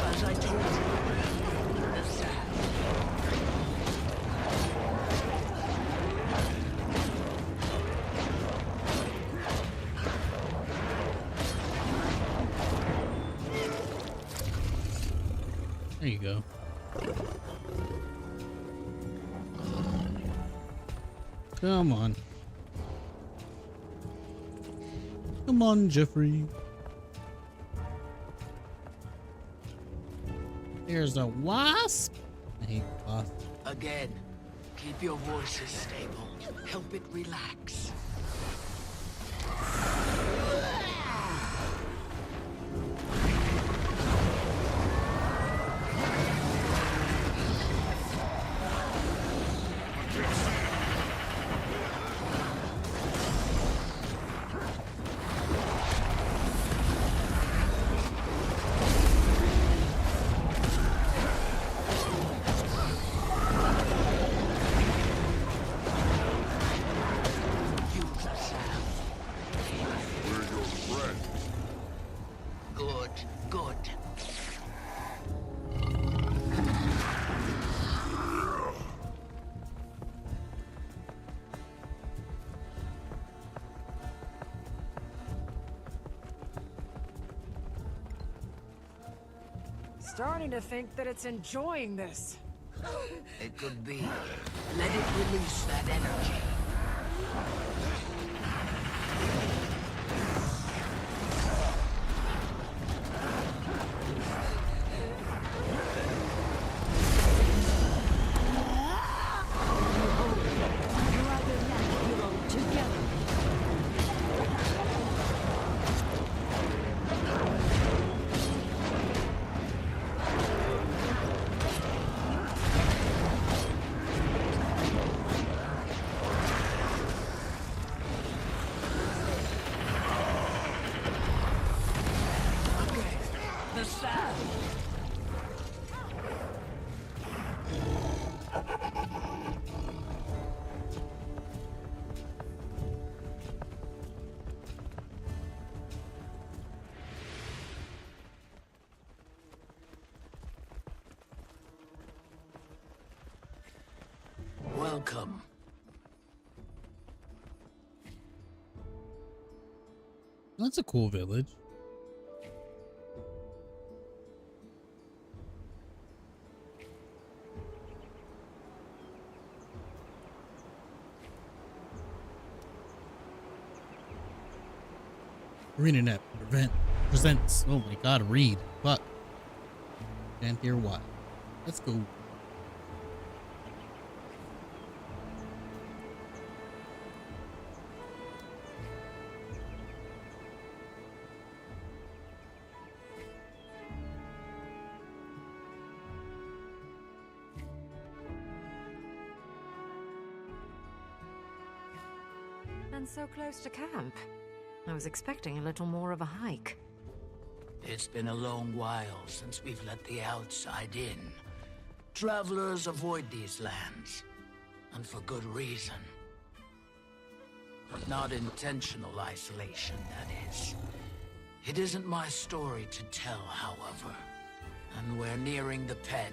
Speaker 21: As I told you, the sand.
Speaker 1: There you go. Come on. Come on, Jeffrey. There's a wasp. I hate wasps.
Speaker 21: Again, keep your voices stable. Help it relax. Good, good.
Speaker 19: Starting to think that it's enjoying this.
Speaker 21: It could be. Let it release that energy. Welcome.
Speaker 1: That's a cool village. ArenaNet presents. Oh my god, read. Fuck. Can't hear what. Let's go.
Speaker 10: And so close to camp. I was expecting a little more of a hike.
Speaker 21: It's been a long while since we've let the outside in. Travelers avoid these lands, and for good reason. Not intentional isolation, that is. It isn't my story to tell, however, and we're nearing the pen.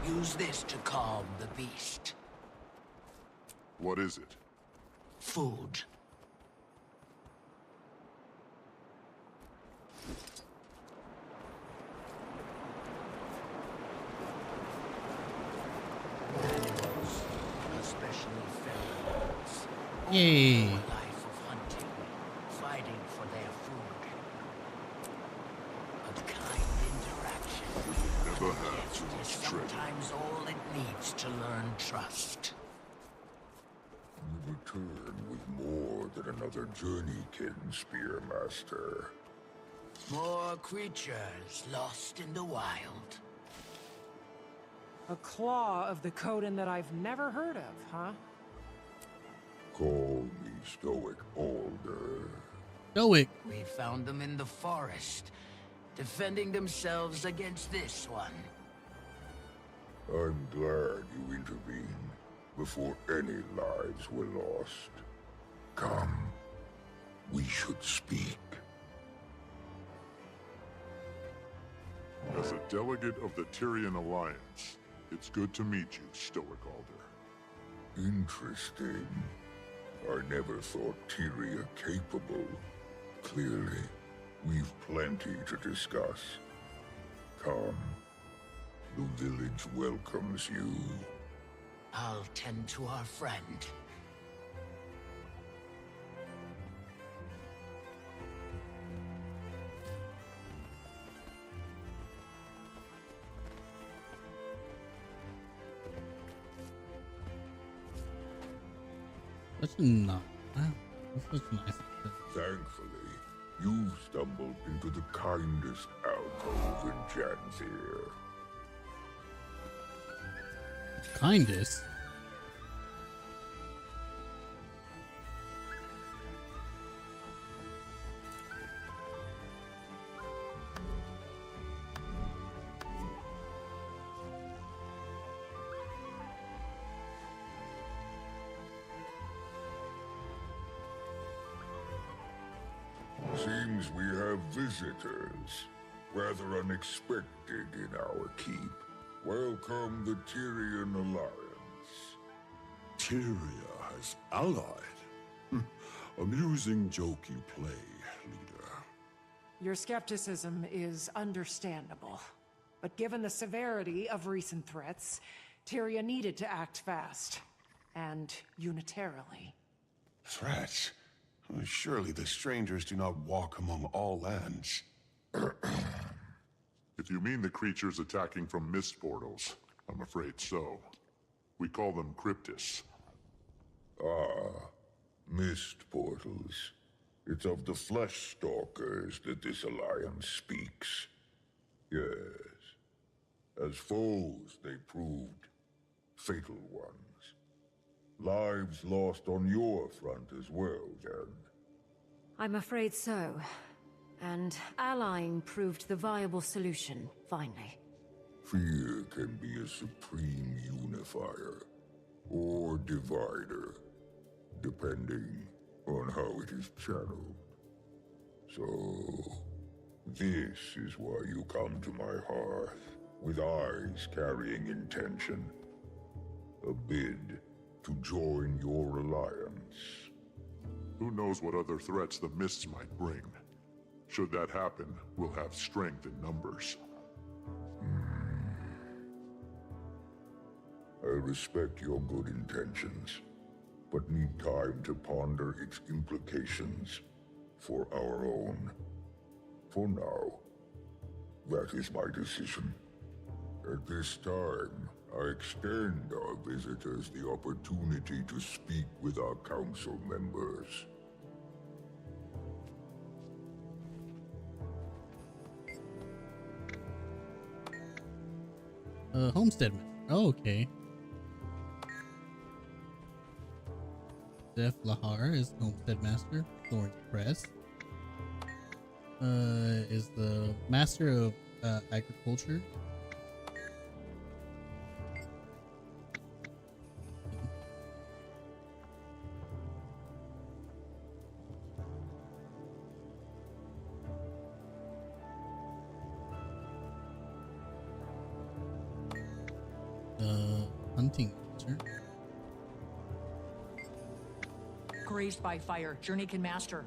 Speaker 21: Use this to calm the beast.
Speaker 2: What is it?
Speaker 21: Food. Animals, especially ferals.
Speaker 1: Yay.
Speaker 21: A life of hunting, fighting for their food. But kind interaction.
Speaker 2: Never have too much treasure.
Speaker 21: Sometimes all it needs to learn trust.
Speaker 7: You return with more than another journeykin, Spearmaster.
Speaker 21: More creatures lost in the wild.
Speaker 19: A claw of the Coden that I've never heard of, huh?
Speaker 7: Call me Stoic Alder.
Speaker 1: Stoic.
Speaker 21: We found them in the forest, defending themselves against this one.
Speaker 7: I'm glad you intervened before any lives were lost. Come, we should speak.
Speaker 2: As a delegate of the Tyrian Alliance, it's good to meet you, Stoic Alder.
Speaker 7: Interesting. I never thought Tyria capable. Clearly, we've plenty to discuss. Come. The village welcomes you.
Speaker 21: I'll tend to our friend.
Speaker 1: That's not. Wow. That's nice.
Speaker 7: Thankfully, you've stumbled into the kindest alcove in Janthir.
Speaker 1: Kindest?
Speaker 7: Seems we have visitors. Rather unexpected in our keep. Welcome the Tyrian Alliance.
Speaker 5: Tyria has allied? Amusing joke you play, leader.
Speaker 19: Your skepticism is understandable. But given the severity of recent threats, Tyria needed to act fast. And unitarily.
Speaker 5: Threats? Surely the strangers do not walk among all lands.
Speaker 17: If you mean the creatures attacking from mist portals, I'm afraid so. We call them cryptis.
Speaker 7: Ah, mist portals. It's of the flesh stalkers that this alliance speaks. Yes. As foes, they proved fatal ones. Lives lost on your front as well, Jen.
Speaker 10: I'm afraid so. And allying proved the viable solution, finally.
Speaker 7: Fear can be a supreme unifier, or divider, depending on how it is channeled. So, this is why you come to my hearth, with eyes carrying intention. A bid to join your alliance.
Speaker 17: Who knows what other threats the mists might bring? Should that happen, we'll have strength in numbers.
Speaker 7: I respect your good intentions, but need time to ponder its implications for our own. For now, that is my decision. At this time, I extend our visitors the opportunity to speak with our council members.
Speaker 1: Homestead. Oh, okay. Zeph Lahar is the Homestead Master. Florence Press is the Master of Agriculture. Hunting Master.
Speaker 22: Grazed by fire, Journeykin Master.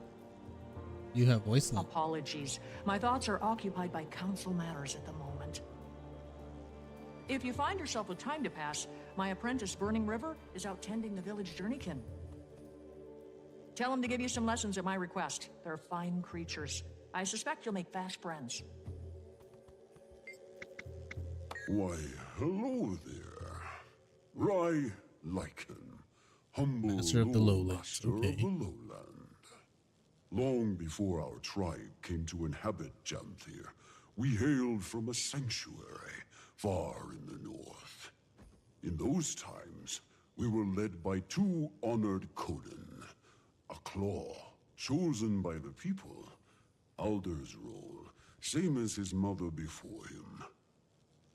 Speaker 1: You have voice line.
Speaker 22: Apologies. My thoughts are occupied by council matters at the moment. If you find yourself with time to pass, my apprentice Burning River is out tending the village Journeykin. Tell him to give you some lessons at my request. They're fine creatures. I suspect you'll make fast friends.
Speaker 5: Why, hello there. Rai Lycan, humble
Speaker 1: Master of the Lowlands.
Speaker 5: Master
Speaker 1: Okay.
Speaker 5: of the Lowland. Long before our tribe came to inhabit Janthir, we hailed from a sanctuary far in the north. In those times, we were led by two honored Coden, a claw chosen by the people, Alder's role, same as his mother before him.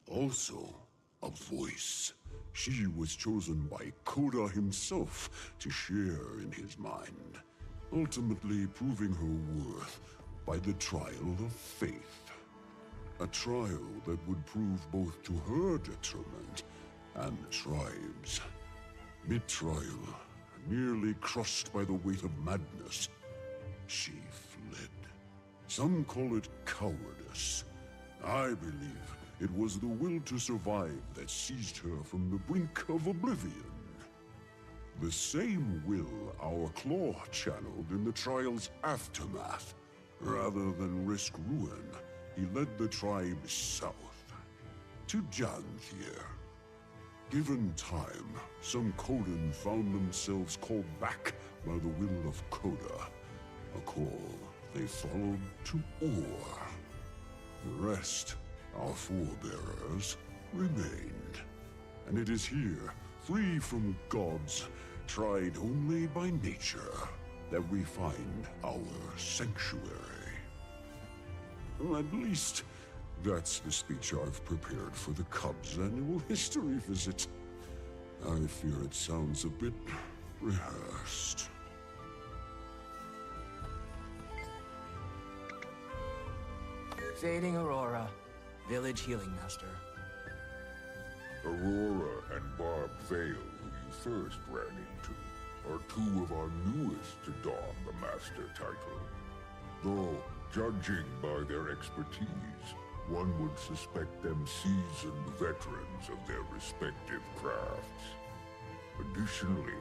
Speaker 5: Also, a voice. She was chosen by Koda himself to share in his mind, ultimately proving her worth by the trial of faith. A trial that would prove both to her detriment and the tribe's. Mid-trial, nearly crushed by the weight of madness, she fled. Some call it cowardice. I believe it was the will to survive that seized her from the brink of oblivion. The same will our claw channeled in the trial's aftermath. Rather than risk ruin, he led the tribe south, to Janthir. Given time, some Coden found themselves called back by the will of Koda, a call they followed to Or. The rest, our forebearers, remained. And it is here, free from gods, tried only by nature, that we find our sanctuary. At least, that's the speech I've prepared for the Cubs' annual history visit. I fear it sounds a bit rehearsed.
Speaker 21: Fading Aurora, Village Healing Master.
Speaker 7: Aurora and Barb Vale, who you first ran into, are two of our newest to don the Master title. Though, judging by their expertise, one would suspect them seasoned veterans of their respective crafts. Additionally,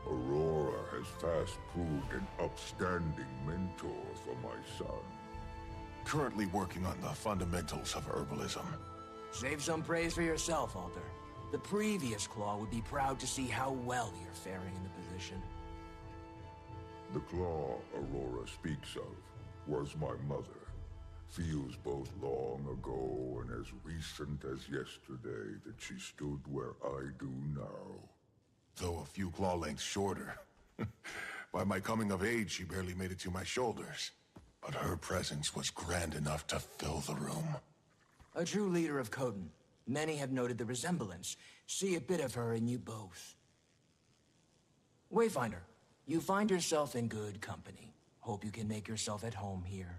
Speaker 7: Aurora has fast proved an upstanding mentor for my son.
Speaker 6: Currently working on the fundamentals of herbalism.
Speaker 21: Save some praise for yourself, Alter. The previous Claw would be proud to see how well you're faring in the position.
Speaker 7: The claw Aurora speaks of was my mother. Feels both long ago and as recent as yesterday that she stood where I do now.
Speaker 6: Though a few claw lengths shorter. By my coming of age, she barely made it to my shoulders. But her presence was grand enough to fill the room.
Speaker 21: A true leader of Coden. Many have noted the resemblance. See a bit of her in you both. Wayfinder, you find yourself in good company. Hope you can make yourself at home here.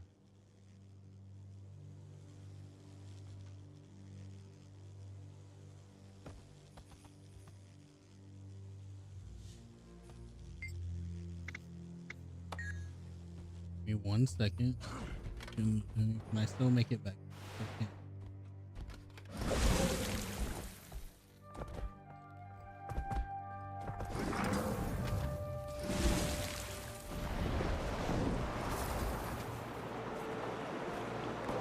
Speaker 1: Give me 1 second. Can I still make it back? Okay.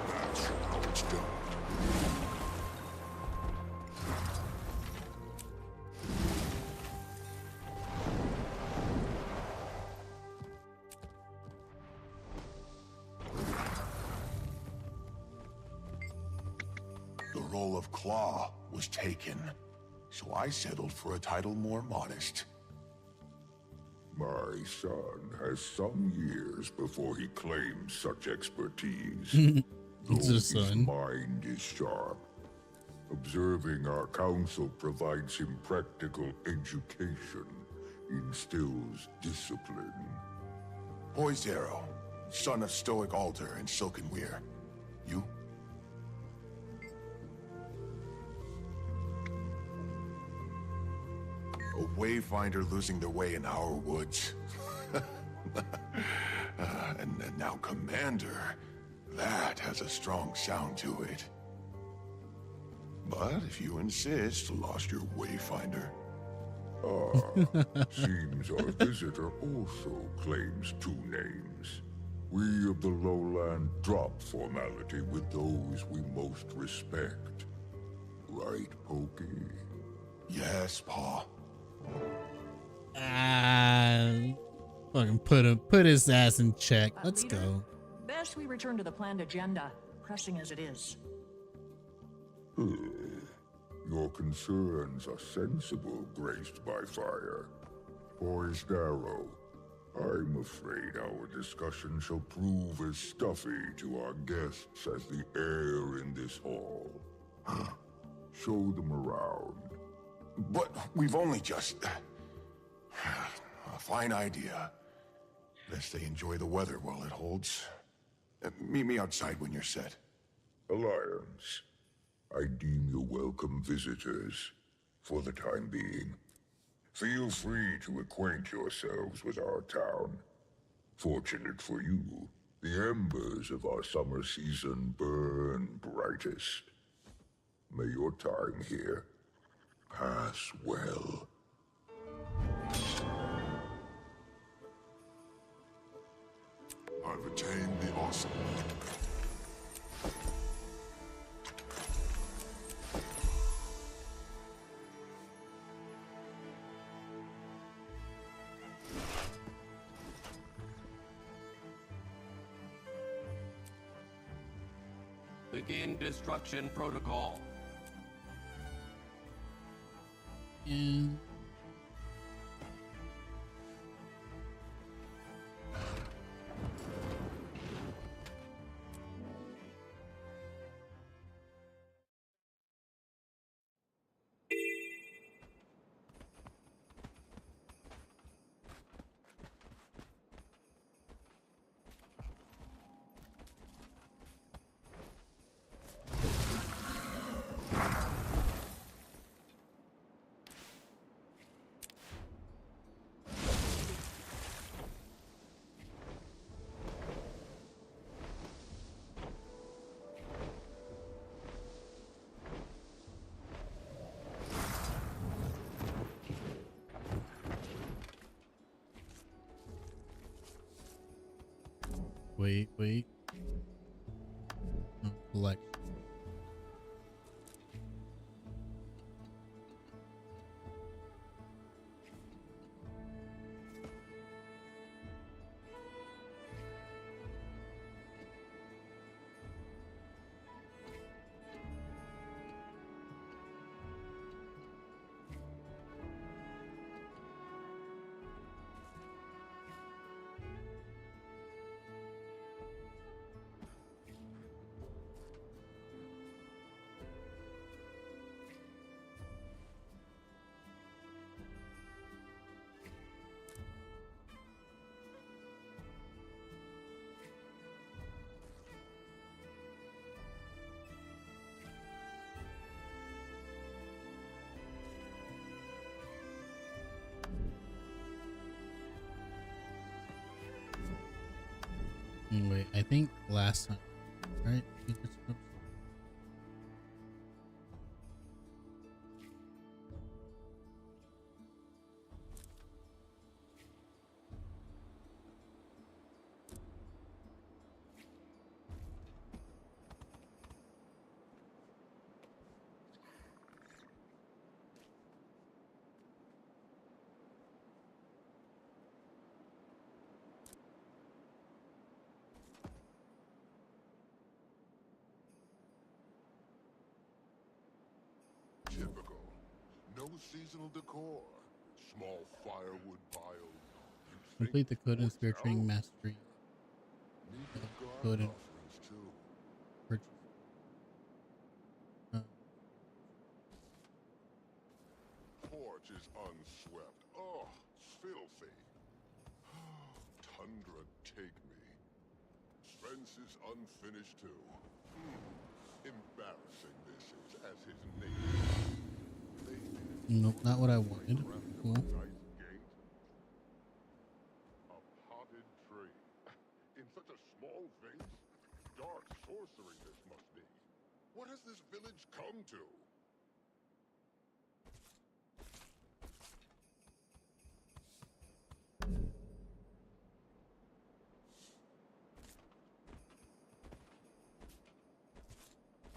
Speaker 6: That's how it's done. The role of Claw was taken, so I settled for a title more modest.
Speaker 7: My son has some years before he claims such expertise. Though
Speaker 1: It's a
Speaker 7: his
Speaker 1: son.
Speaker 7: mind is sharp. Observing our council provides him practical education, instills discipline.
Speaker 6: Poised Arrow, son of Stoic Alter and Silken Weir. You? A wayfinder losing their way in our woods. And now Commander. That has a strong sound to it. But if you insist, lost your wayfinder.
Speaker 7: Ah, seems our visitor also claims 2 names. We of the lowland drop formality with those we most respect. Right, Pokey?
Speaker 6: Yes, Pa.
Speaker 1: Fucking put his ass in check. Let's
Speaker 22: Leader,
Speaker 1: go.
Speaker 22: Best we return to the planned agenda, pressing as it is.
Speaker 7: Your concerns are sensible, graced by fire. Poised Arrow, I'm afraid our discussion shall prove as stuffy to our guests as the air in this hall. Show them around.
Speaker 6: But we've only just... A fine idea. Best they enjoy the weather while it holds. Meet me outside when you're set.
Speaker 7: Alliance, I deem you welcome visitors, for the time being. Feel free to acquaint yourselves with our town. Fortunate for you, the embers of our summer season burn brightest. May your time here pass well.
Speaker 6: I've attained the awesome.
Speaker 9: Begin destruction protocol.
Speaker 1: And wait. No, collect. Wait, I think last time, right?
Speaker 2: Typical. No seasonal decor. Small firewood pile.
Speaker 1: Complete the code and spirit training mastery.
Speaker 2: Neat garden
Speaker 1: Code and
Speaker 2: offerings too.
Speaker 1: purchase.
Speaker 2: Porch is unswept. Oh, filthy. Tundra take me. Fence is unfinished too. Embarrassing this is, as his name.
Speaker 1: Nope, not what I wanted. Cool.
Speaker 2: Nice gate. A potted tree. In such a small vase? Dark sorcery this must be. What has this village come to?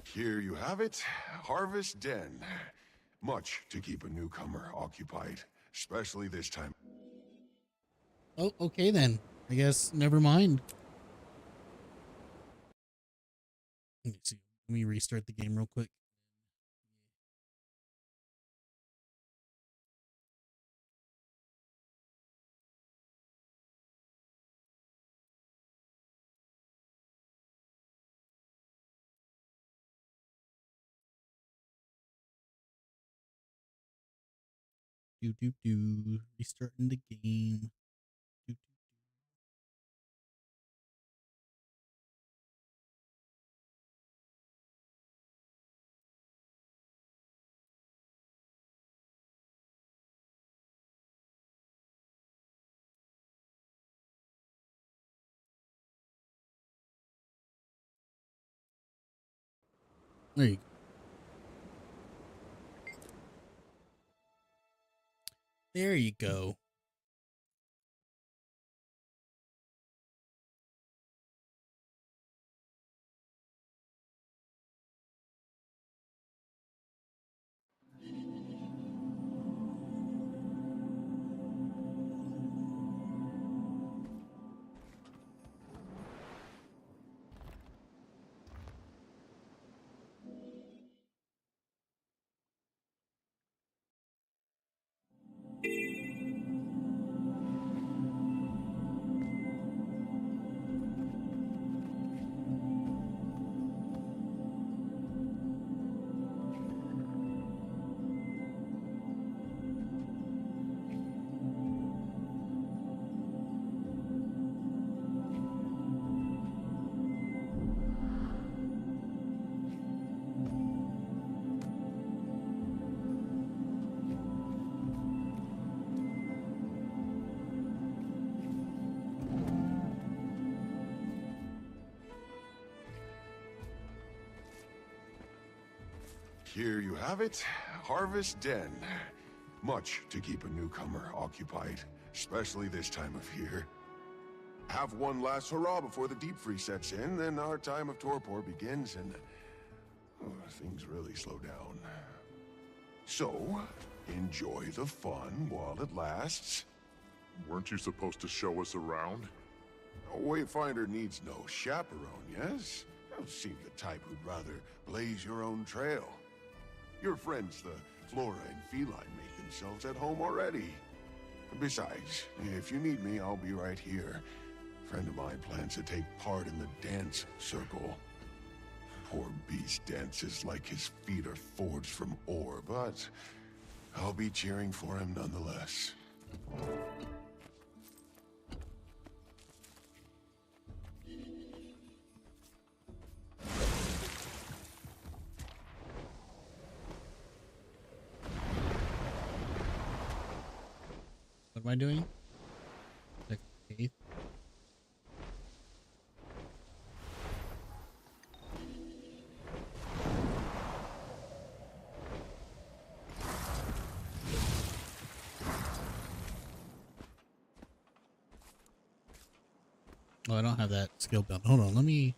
Speaker 6: Here you have it, Harvest Den. Much to keep a newcomer occupied, especially this time.
Speaker 1: Oh, okay then. I guess never mind. Let me see. Let me restart the game real quick. Restarting the game. There you go. There you go.
Speaker 6: here you have it. Harvest Den. Much to keep a newcomer occupied, especially this time of year. Have one last hurrah before the deep freeze sets in, then our time of torpor begins and things really slow down. So, enjoy the fun while it lasts.
Speaker 17: Weren't you supposed to show us around?
Speaker 6: A wayfinder needs no chaperone, yes? You seem the type who'd rather blaze your own trail. Your friends, the flora and feline, make themselves at home already. Besides, if you need me, I'll be right here. A friend of mine plans to take part in the dance circle. Poor beast dances like his feet are forged from ore, but I'll be cheering for him nonetheless.
Speaker 1: What am I doing? Like, eighth? Oh, I don't have that skill built. Hold on, let me...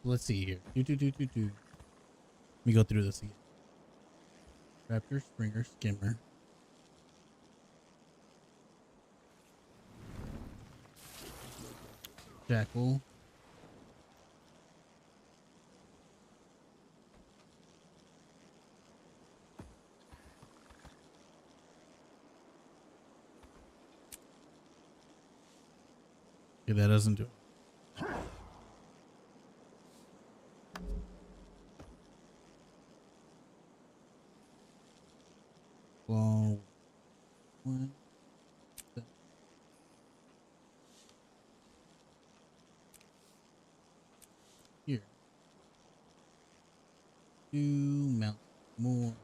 Speaker 1: Let's see here. Let me go through this again. Raptor, Springer, Skimmer. Jackal. Okay, that doesn't do it. Well, one, here. Do mount more.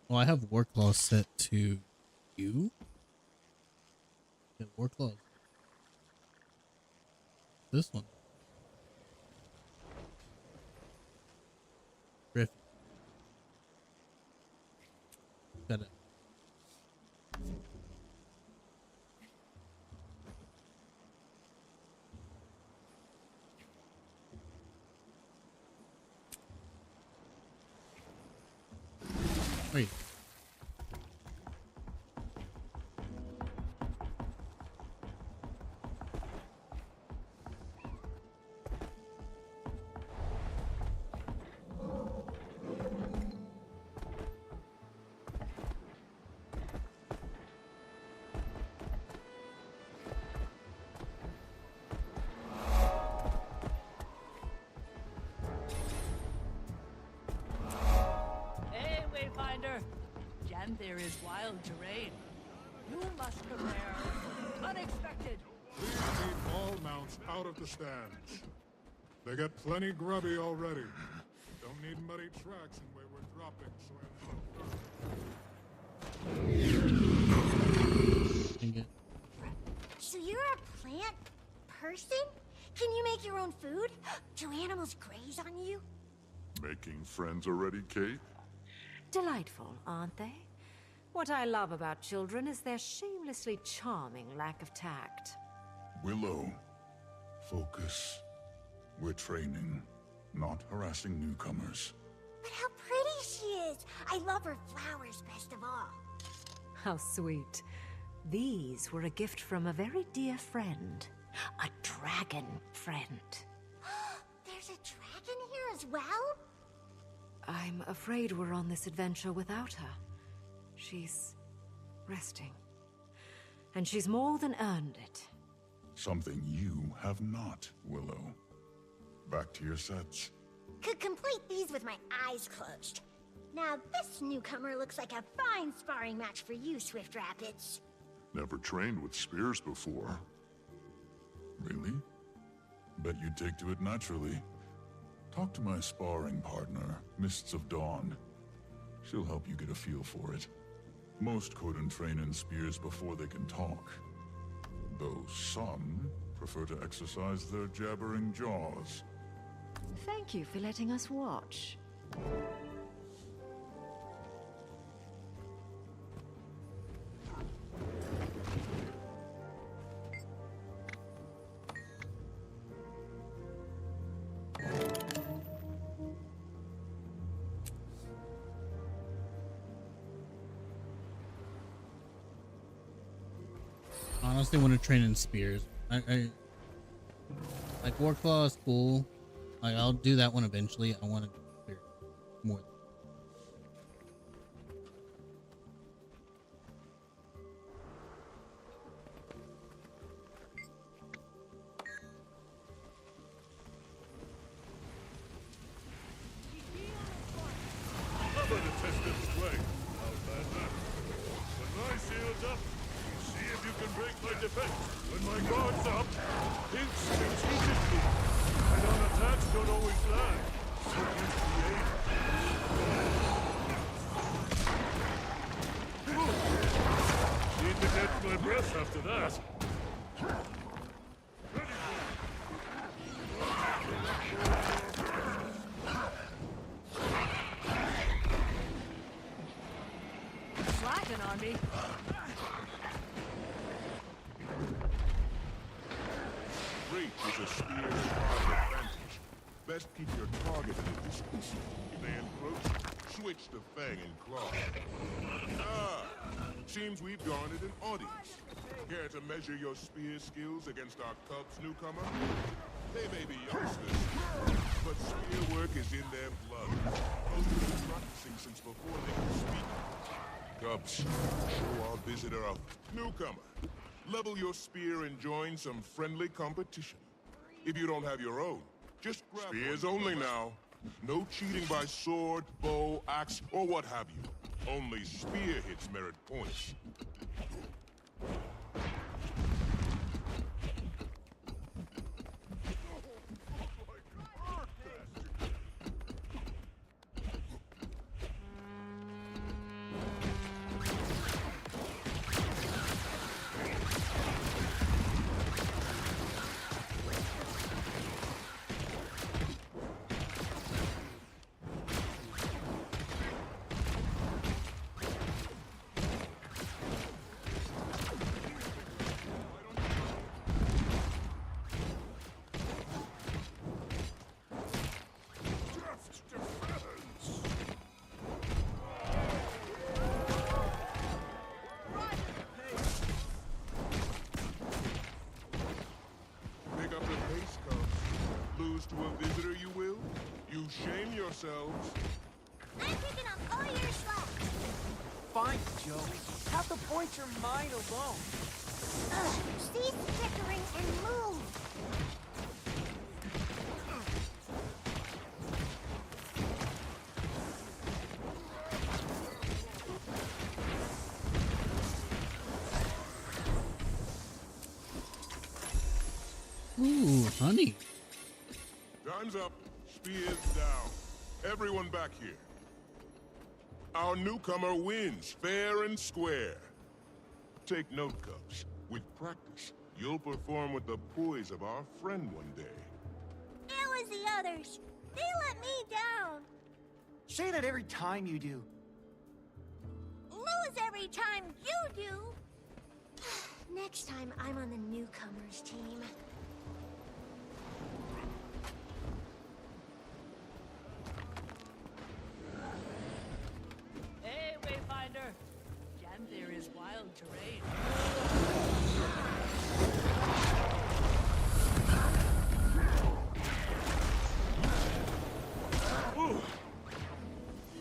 Speaker 1: Well, I have war claws set to you. Yeah, war claws. This one. Griffin. Got it. Wait.
Speaker 22: Hey, Wayfinder! There is wild terrain. You must prepare for the unexpected.
Speaker 17: Please keep all mounts out of the stands. They get plenty grubby already. Don't need muddy tracks in wayward droppings.
Speaker 9: So you're a plant person? Can you make your own food? Do animals graze on you?
Speaker 17: Making friends already, Kate?
Speaker 10: Delightful, aren't they? What I love about children is their shamelessly charming lack of tact.
Speaker 7: Willow, focus. We're training, not harassing newcomers.
Speaker 9: But how pretty she is! I love her flowers best of all.
Speaker 10: How sweet. These were a gift from a very dear friend. A dragon friend.
Speaker 9: There's a dragon here as well?
Speaker 10: I'm afraid we're on this adventure without her. She's resting. And she's more than earned it.
Speaker 7: Something you have not, Willow. Back to your sets.
Speaker 9: Could complete these with my eyes closed. Now this newcomer looks like a fine sparring match for you, Swift Rapids.
Speaker 5: Never trained with spears before. Really? Bet you'd take to it naturally. Talk to my sparring partner, Mists of Dawn. She'll help you get a feel for it. Most couldn't train in spears before they can talk. Though some prefer to exercise their jabbering jaws.
Speaker 10: Thank you for letting us watch.
Speaker 1: Honestly, want to train in spears. I like Warclaw is cool. Like, I'll do that one eventually. I want to do spears more.
Speaker 8: I'm gonna test this strength. How's that? When my shield's up, see if you can break my defense. When my guard's up, think strategically. And on attacks don't always land. So use the aim. Need to catch my breath after that.
Speaker 22: Slacking on me.
Speaker 6: Reach is a spear's target advantage. Best keep your target at a distance. If they encroach, switch to fang and claw. Ah, seems we've garnered an audience. Care to measure your spear skills against our Cubs newcomer? They may be youngsters, but spear work is in their blood. Most have been practicing since before they could speak. Cubs, show our visitor a newcomer. Level your spear and join some friendly competition. If you don't have your own, just grab spears only now. No cheating by sword, bow, axe, or what have you. Only spear hits merit points. To a visitor, you will? You shame yourselves.
Speaker 9: I'm picking up all your slack.
Speaker 15: Fine, Joe. Have the pointer mine alone.
Speaker 9: Cease bickering and move.
Speaker 1: Ooh, honey.
Speaker 6: Time's up. Spears down. Everyone back here. Our newcomer wins, fair and square. Take note, Cubs. With practice, you'll perform with the poise of our friend one day.
Speaker 9: It was the others. They let me down.
Speaker 15: Say that every time you do.
Speaker 9: Lose every time you do. Next time, I'm on the newcomers team.
Speaker 22: Hey, Wayfinder. Janthir is wild terrain.
Speaker 8: Ooh.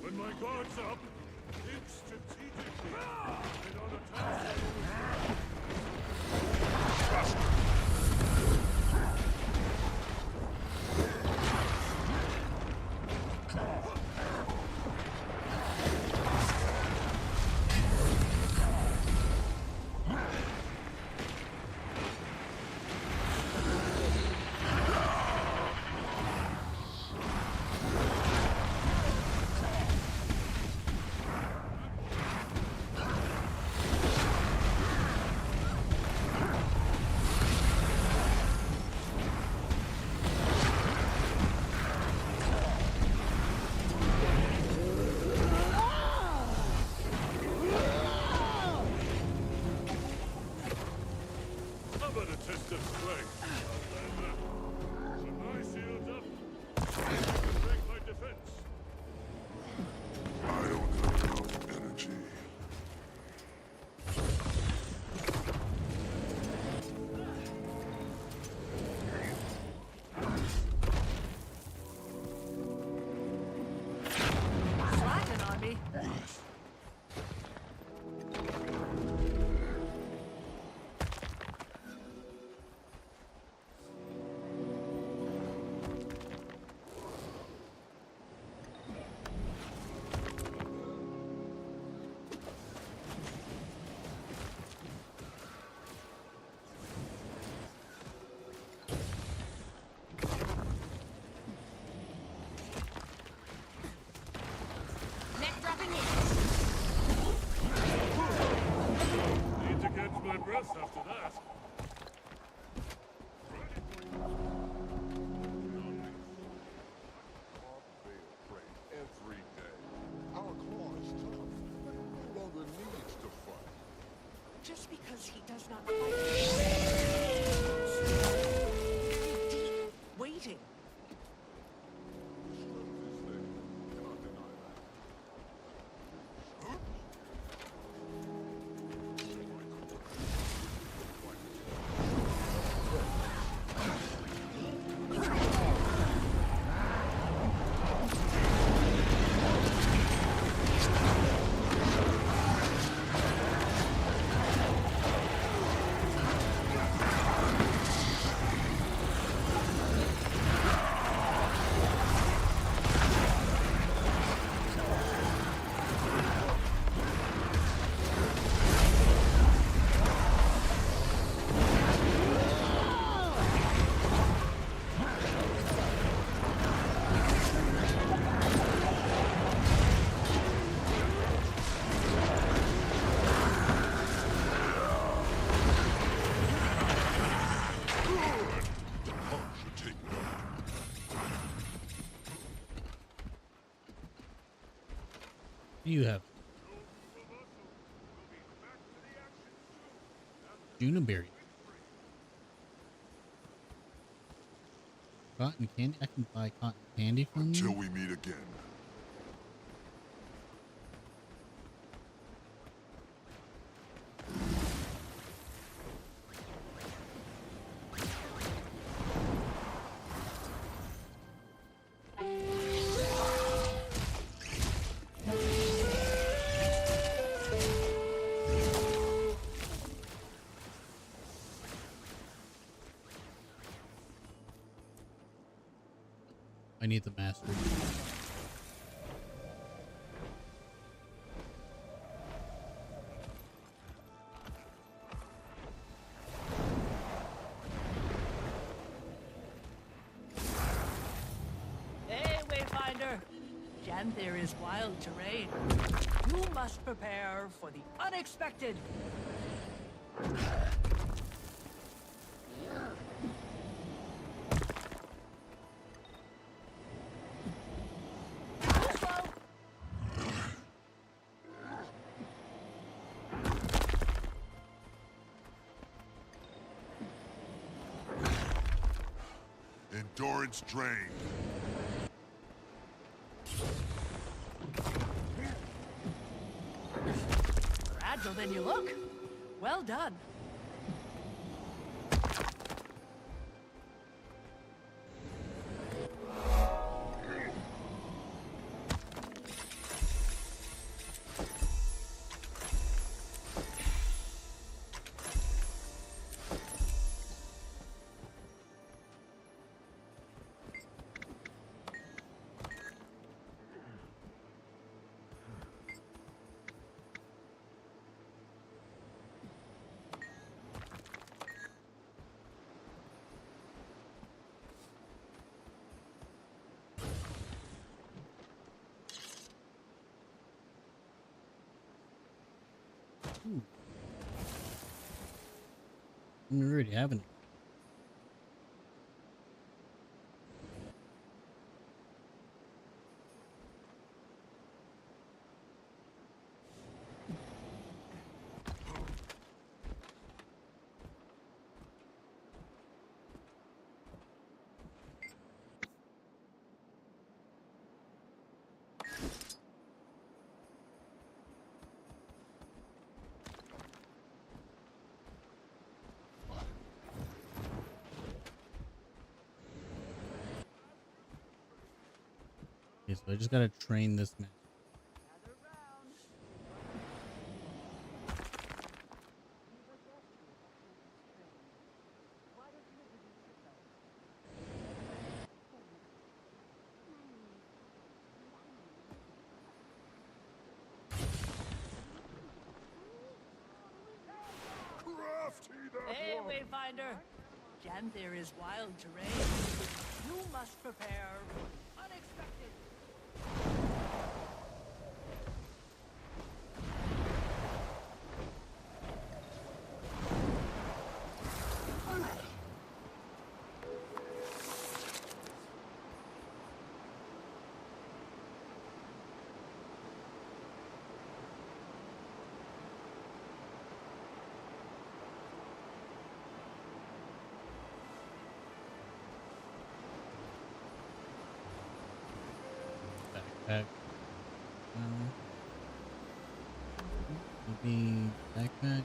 Speaker 8: When my guard's up, think strategically. And on attacks, test of strength. My shields up. Break my defense.
Speaker 5: I don't have enough energy.
Speaker 22: Slacking on me.
Speaker 9: Neck dropping in.
Speaker 8: Need to catch my breath after that.
Speaker 2: Every day. Our claw is tough, but no longer needs to fight.
Speaker 19: Just because he does not fight. Deep, waiting.
Speaker 1: You have Juneberry. Cotton candy? I can buy cotton candy from
Speaker 5: Until
Speaker 1: you?
Speaker 5: we meet again.
Speaker 1: I need the master.
Speaker 22: Hey, Wayfinder. Janthir is wild terrain. You must prepare for the unexpected.
Speaker 5: Endurance drained.
Speaker 22: More agile than you look. Well done.
Speaker 1: Ooh. We already have it. Okay, so I just gotta train this man.
Speaker 22: Hey, Wayfinder! Janther is wild terrain. You must prepare for unexpected.
Speaker 1: Backpack. Maybe backpack.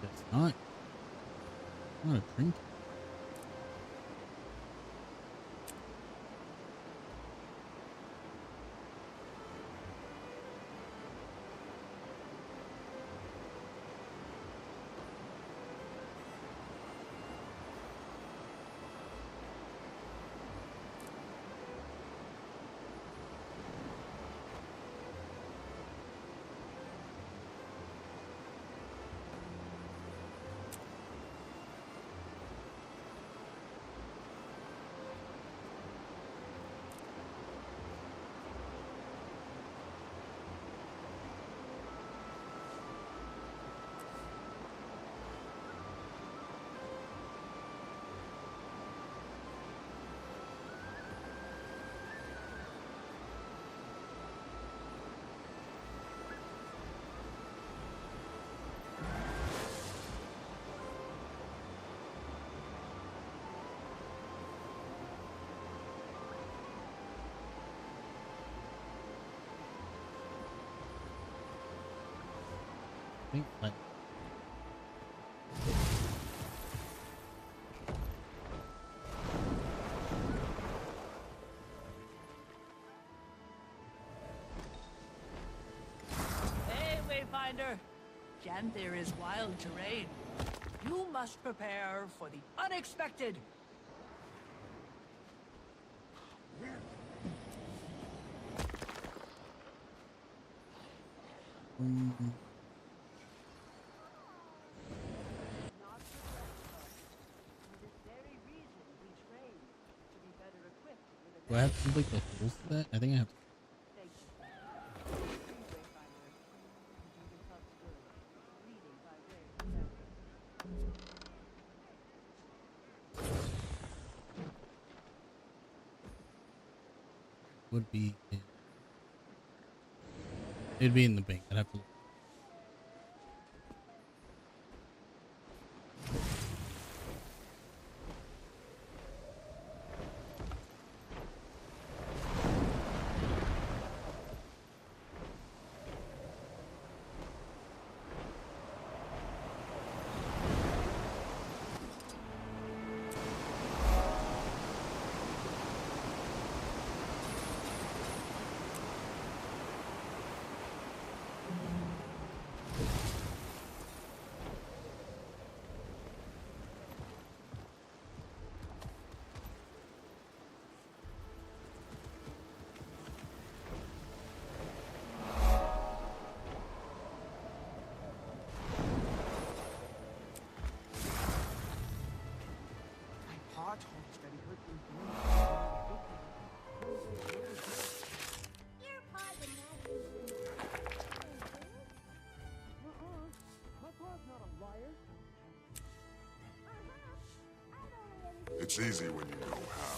Speaker 1: That's not a trinket. Think like
Speaker 22: Hey, Wayfinder! Janther is wild terrain. You must prepare for the unexpected.
Speaker 1: do I have to complete the whole set? I think I have to. Would be in, it'd be in the bank. I'd have to look.
Speaker 6: It's easy when you know how.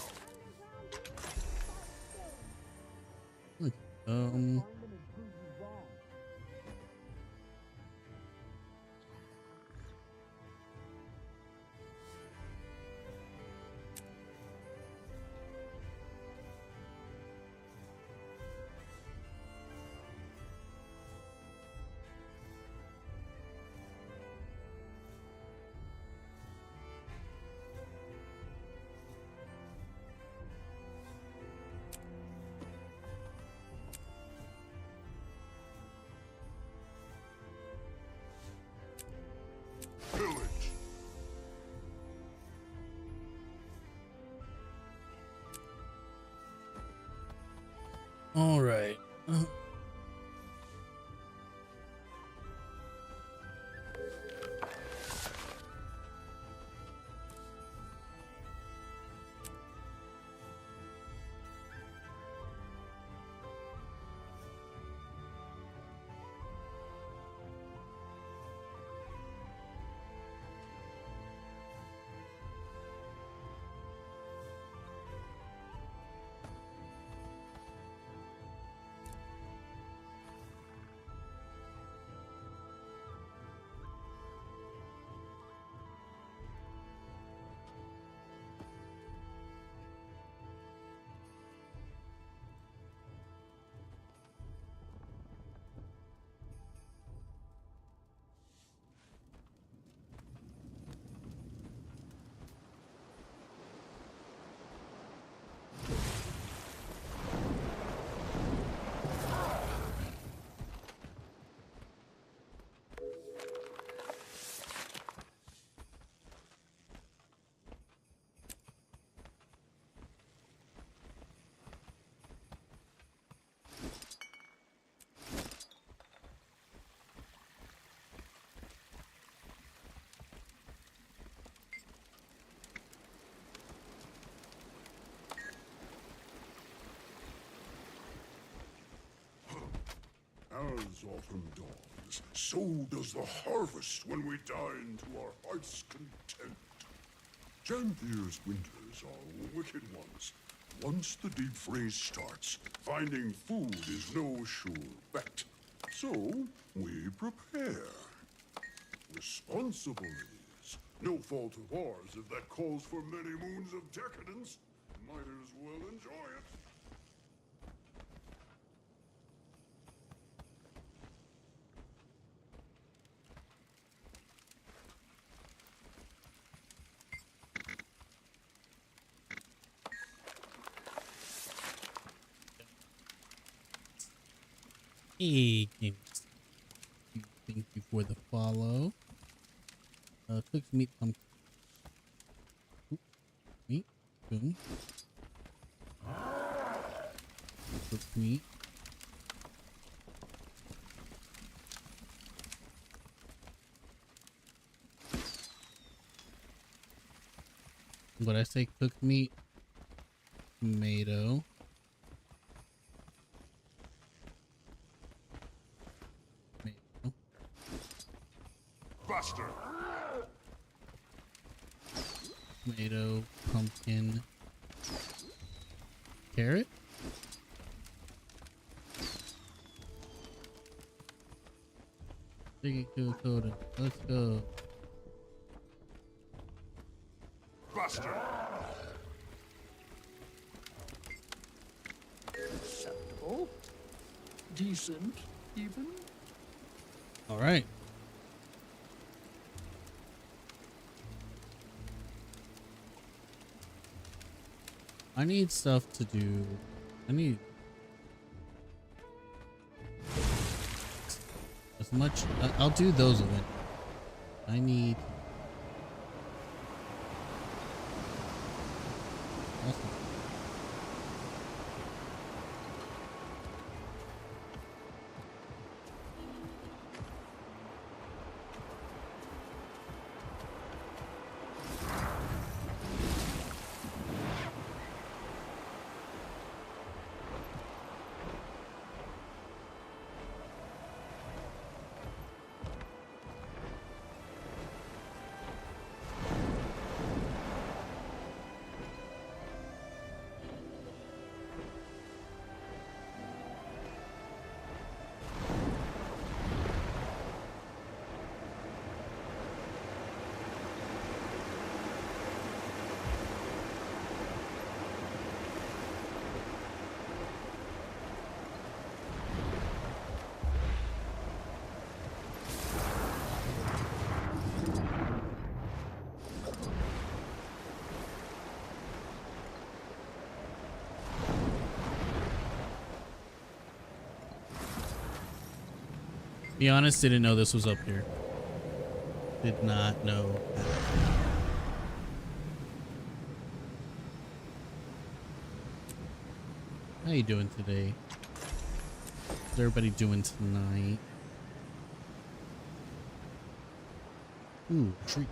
Speaker 1: All right.
Speaker 5: As autumn dawns, so does the harvest when we dine to our heart's content. Janthir's winters are wicked ones. Once the deep freeze starts, finding food is no sure bet. So, we prepare. Responsible it is. No fault of ours if that calls for many moons of decadence. Might as well enjoy it.
Speaker 1: Hey, games. Thank you for the follow. Cooked meat pumpkin. Meat. Boom. Cooked meat. What I say? Cooked meat. Tomato.
Speaker 5: Buster.
Speaker 1: Tomato, pumpkin, carrot. Take it to a coda. Let's go.
Speaker 5: Buster.
Speaker 22: Acceptable. Decent, even.
Speaker 1: All right. I need stuff to do. I need as much. I'll do those of it. I need. Awesome. Be honest, didn't know this was up here. Did not know. How you doing today? What's everybody doing tonight? Ooh, treat.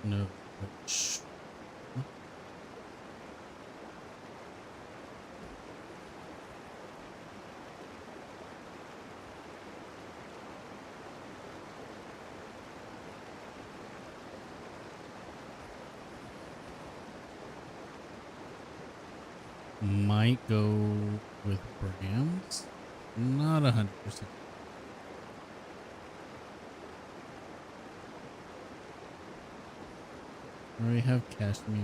Speaker 1: No. Might go with Brams. Not 100%. I already have Cashmere.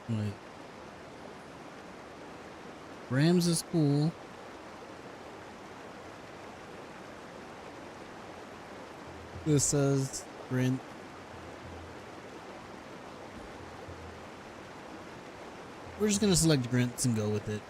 Speaker 1: Like, Rams is cool. This says Grint. We're just gonna select Grints and go with it.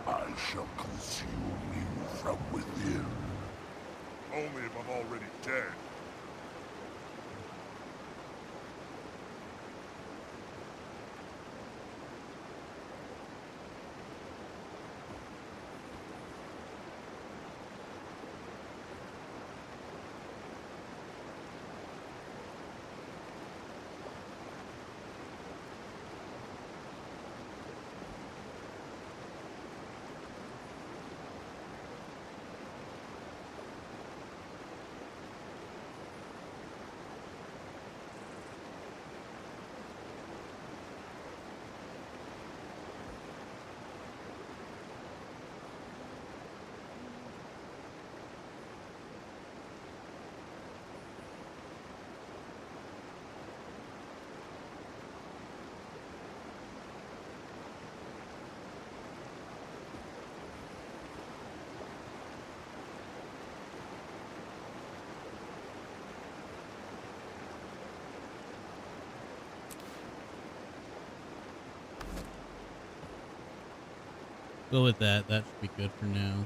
Speaker 5: I shall consume you from within.
Speaker 17: Only if I'm already dead.
Speaker 1: Go with that. That should be good for now.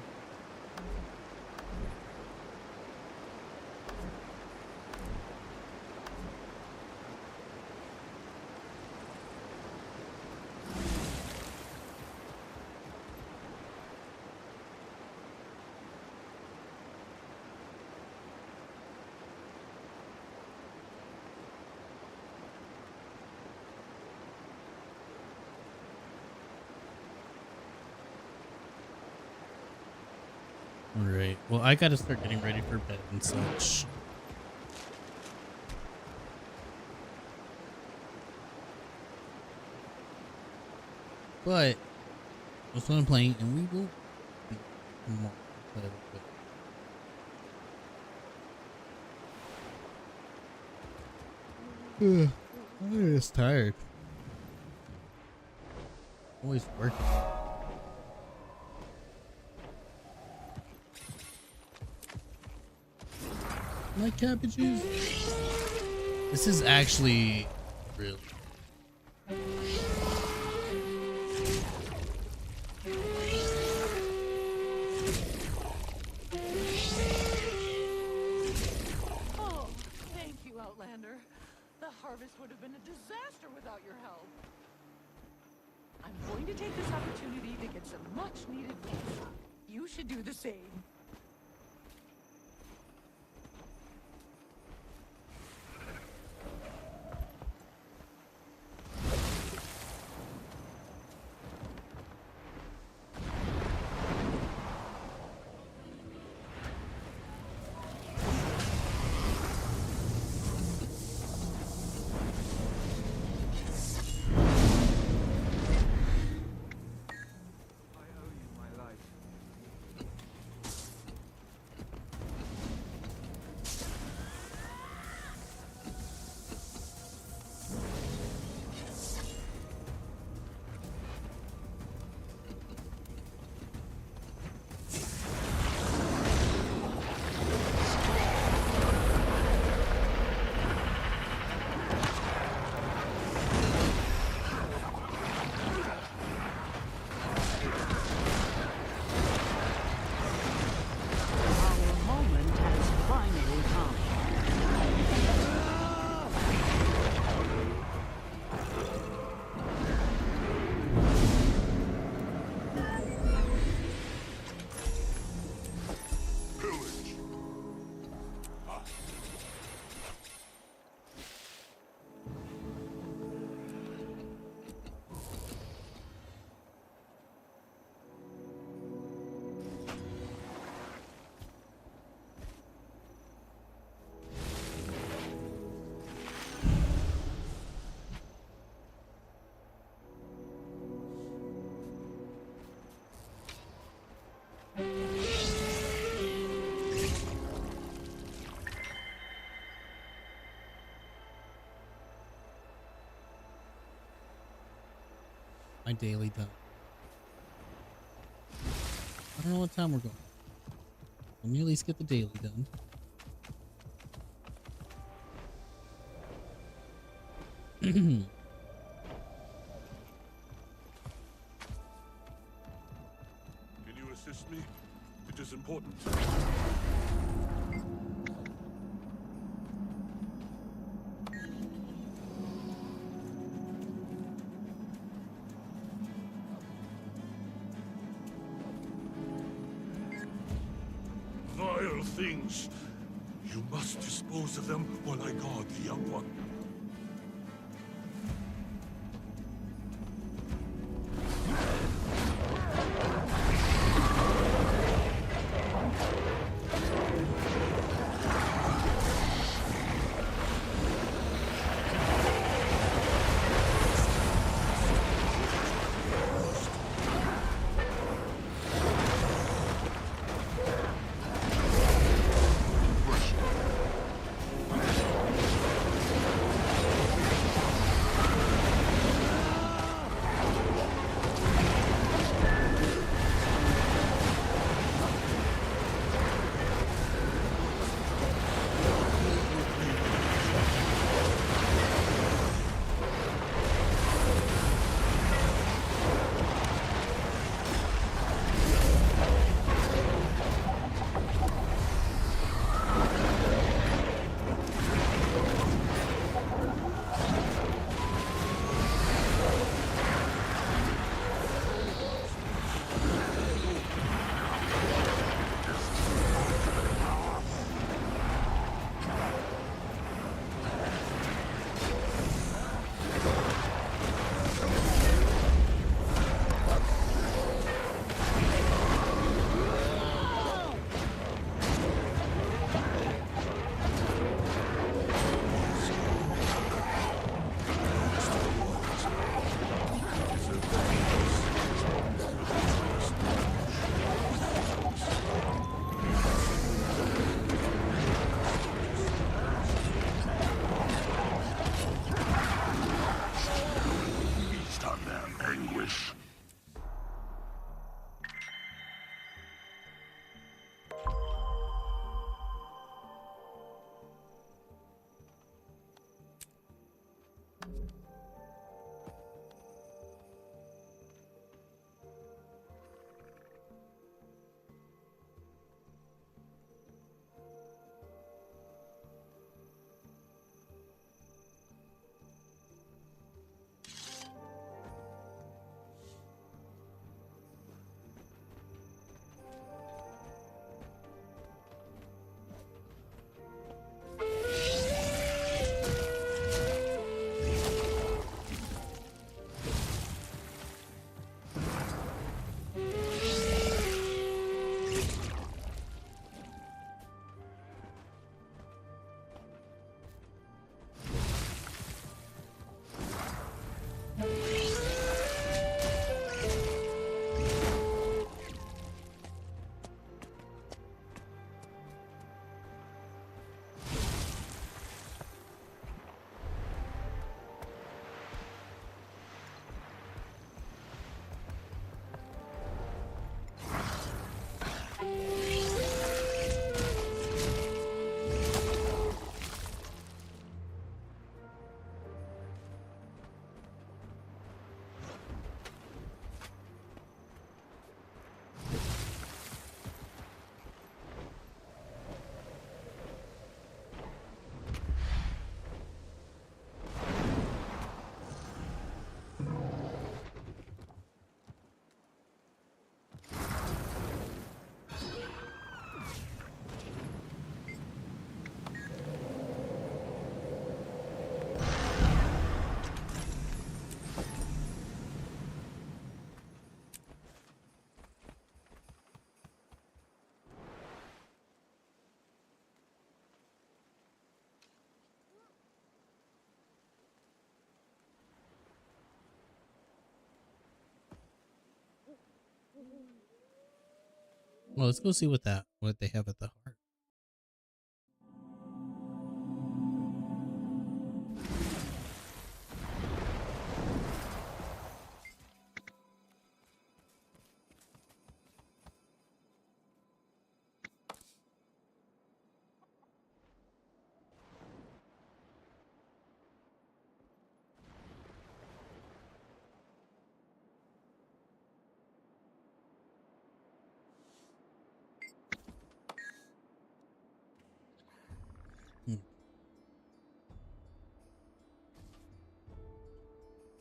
Speaker 1: Alright, well, I gotta start getting ready for bed and such. But that's what I'm playing, and we will be tomorrow. I'm just tired. Always working. Like cabbages. This is actually really.
Speaker 22: Oh, thank you, Outlander. The harvest would have been a disaster without your help. I'm going to take this opportunity to get some much-needed peace. You should do the same.
Speaker 1: My daily done. I don't know what time we're going. Let me at least get the daily done.
Speaker 13: Can you assist me? It is important. vile things. You must dispose of them while I guard the young one.
Speaker 1: Well, let's go see what they have at the heart.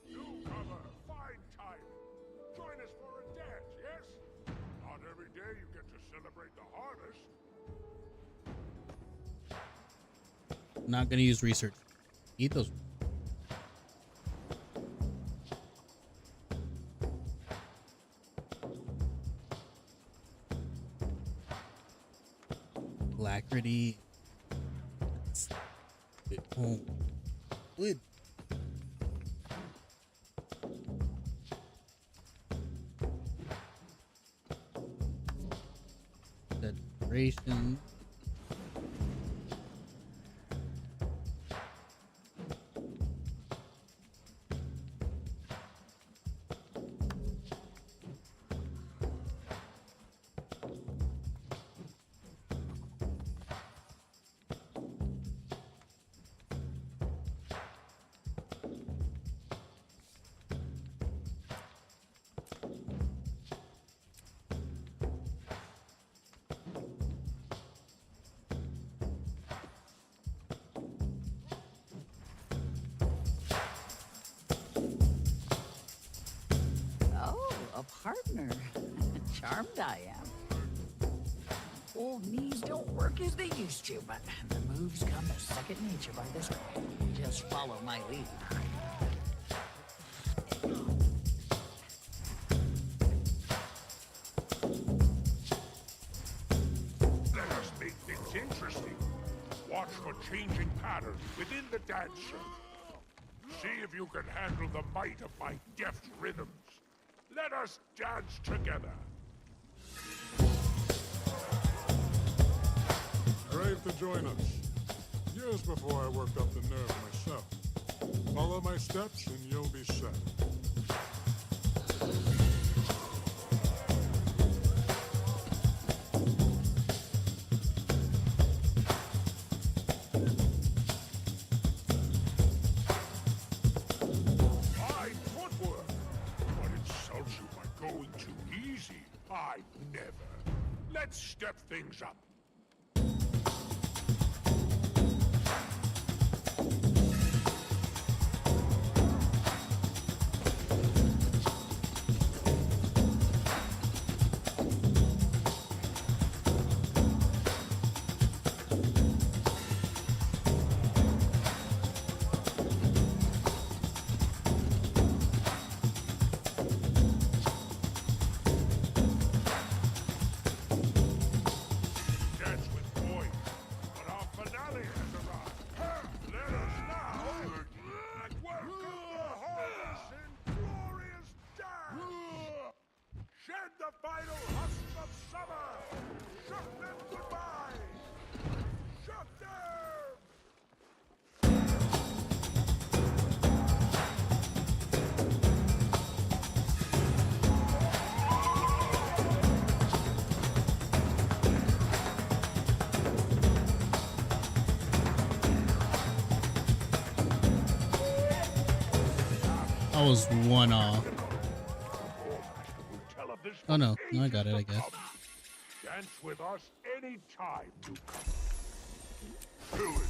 Speaker 6: Newcomer, fine time. Join us for a dance, yes? Not every day you get to celebrate the harvest.
Speaker 1: not gonna use research. Eat those. Alacrity. Oh, good. Decoration.
Speaker 16: Oh, a partner. Charmed I am. Old knees don't work as they used to, but the moves come as second nature by this point. Just follow my lead.
Speaker 18: Let us make things interesting. Watch for changing patterns within the dance circle. See if you can handle the might of my deft rhythms. Let us dance together.
Speaker 17: Brave to join us. Years before I worked up the nerve myself. Follow my steps and you'll be set.
Speaker 18: Fine footwork. What insults you by going too easy? I never. Let's step things up. Dance with poise, but our finale has arrived. Let us now welcome the harvest in glorious dance. Shed the final husks of summer. Shook them goodbye. Shook them.
Speaker 1: I was one off.
Speaker 18: Tell of this
Speaker 1: Oh no,
Speaker 18: for
Speaker 1: I got it, I
Speaker 18: ages to
Speaker 1: guess.
Speaker 18: come. Dance with us any time, newcomer. Village.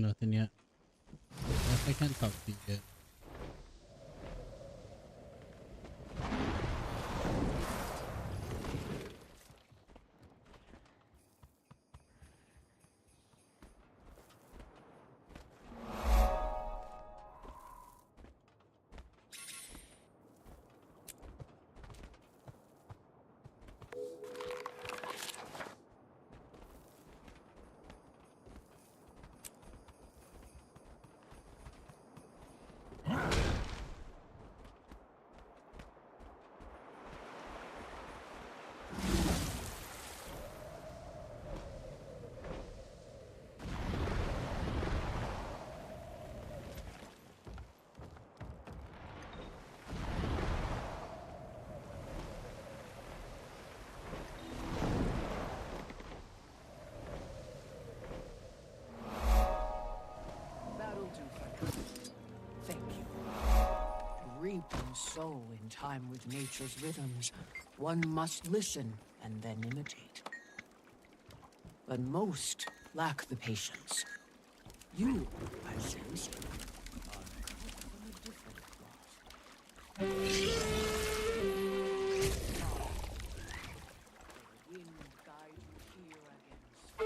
Speaker 1: Nothing yet. Guess I can't talk to you yet.
Speaker 16: That'll do for now. Thank you. To reap and sow in time with nature's rhythms, one must listen and then imitate. But most lack the patience. You, I sense, are cut from a different cloth. The wind guides you here against.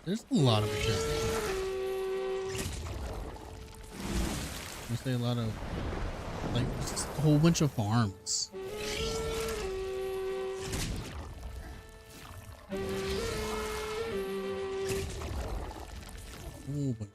Speaker 1: There's a lot of material. I say a lot of, like, just a whole bunch of farms. Oh, but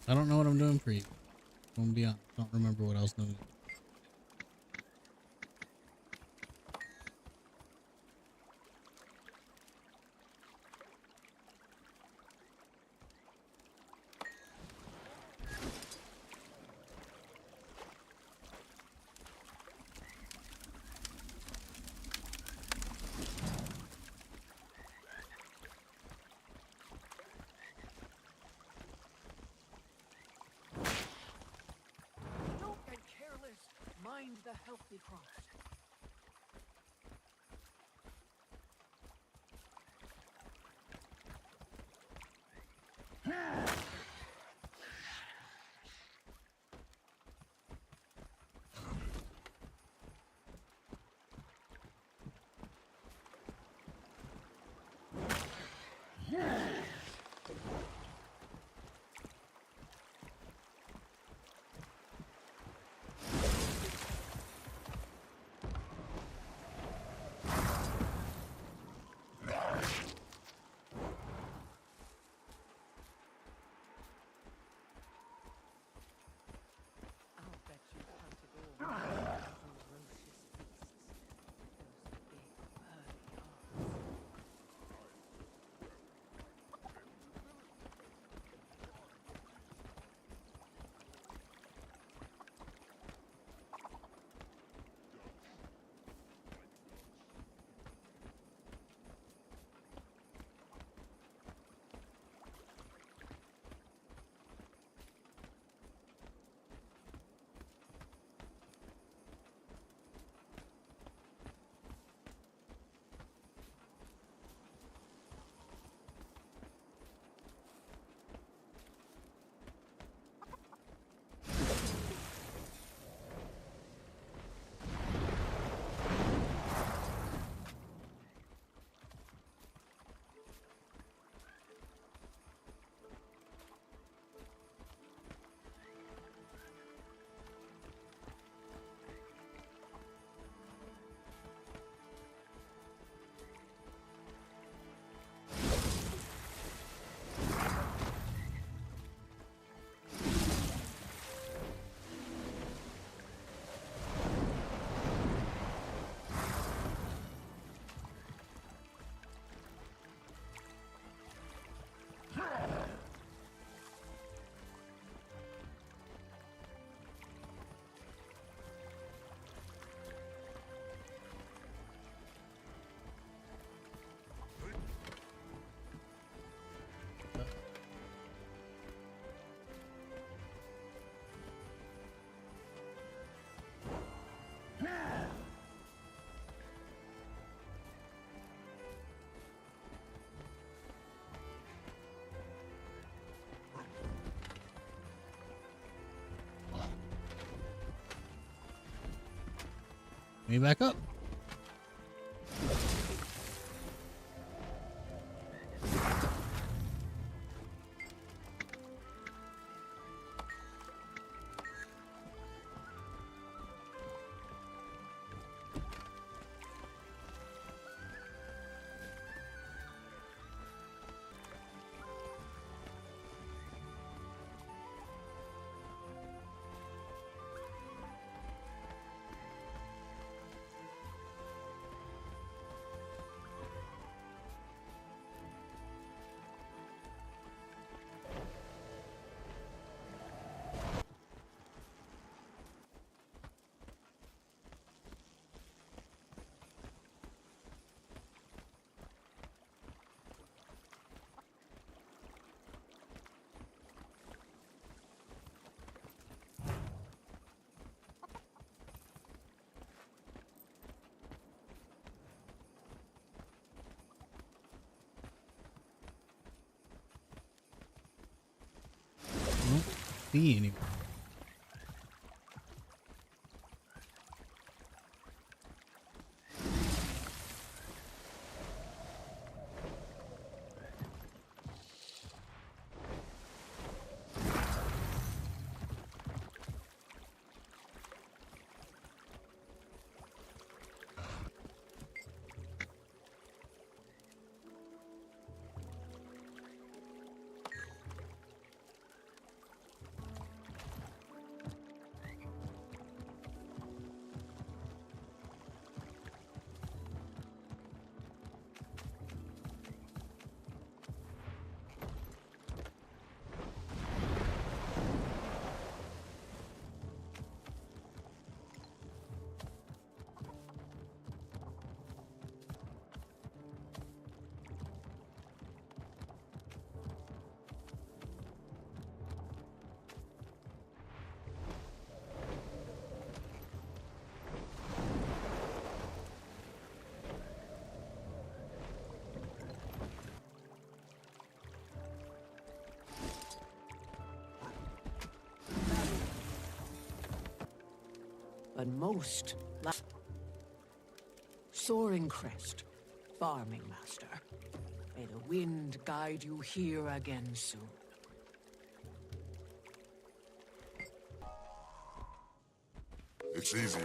Speaker 1: I don't know what I'm doing for you. I'm gonna be honest. I don't remember what I was doing.
Speaker 16: Don't get careless. Mind the healthy crops.
Speaker 1: me back up. Don't see anyone.
Speaker 16: But most soaring crest, farming master. May the wind guide you here again soon.
Speaker 6: It's easy.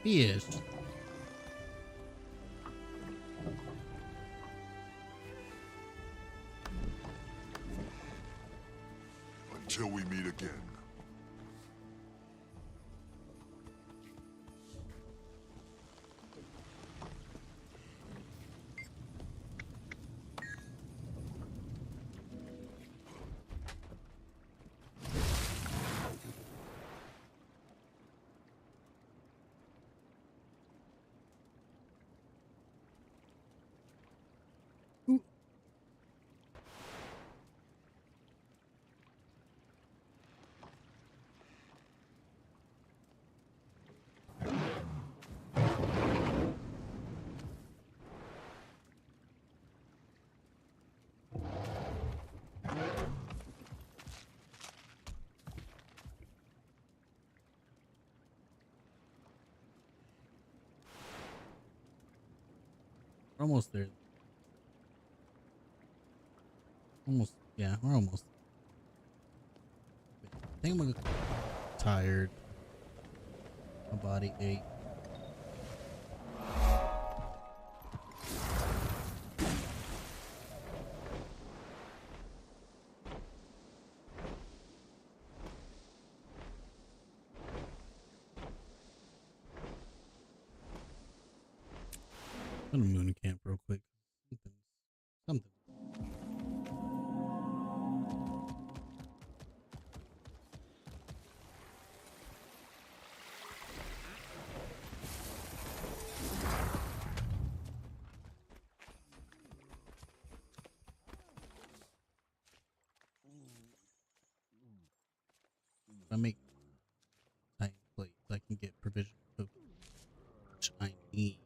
Speaker 1: He is.
Speaker 6: Until we meet again.
Speaker 1: almost there. Almost, yeah, we're almost. I think I'm tired. My body ache. Go to moon camp real quick. Something. I make tiny plates. I can get provision cookies, which I need.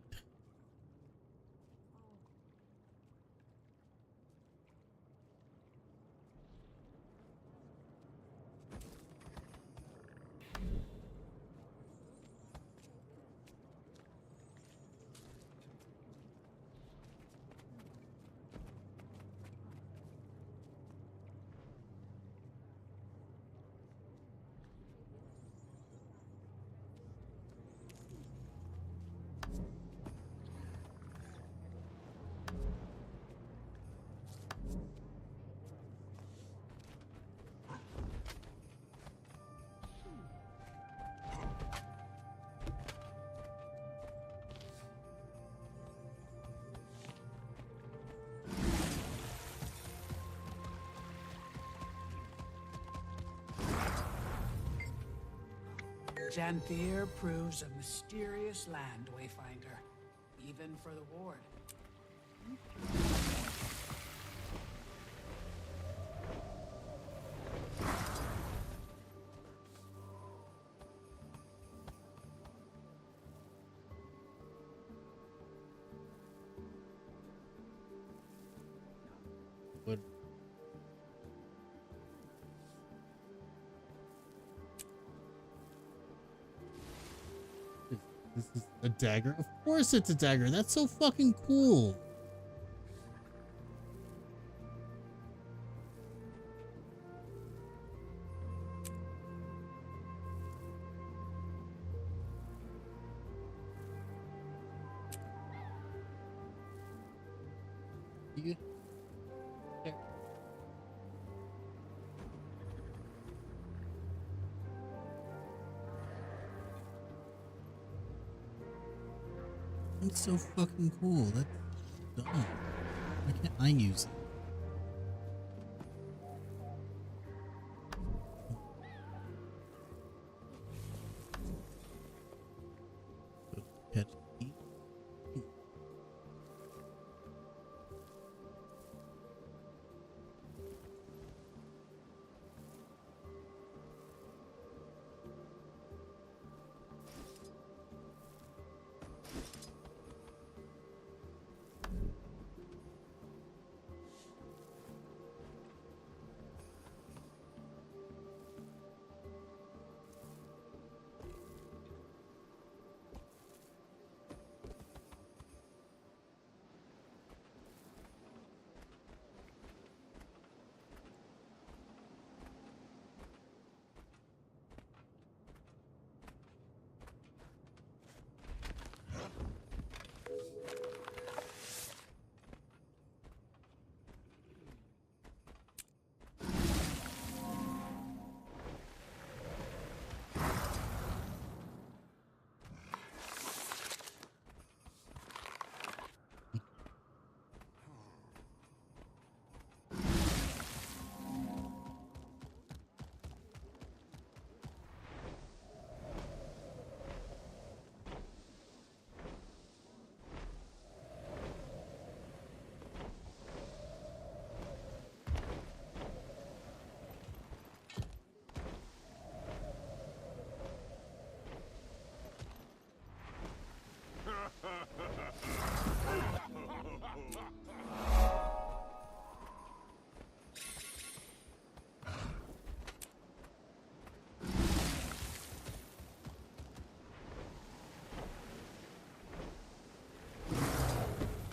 Speaker 4: Janthier proves a mysterious land, Wayfinder, even for the Ward.
Speaker 1: What? This is a dagger? Of course it's a dagger. That's so fucking cool. You? There. That's so fucking cool. That's dumb. Why can't I use it? Catch eat.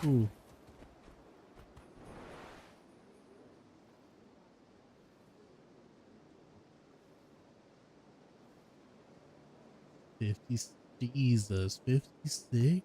Speaker 1: Ooh. 50, Jesus, 56?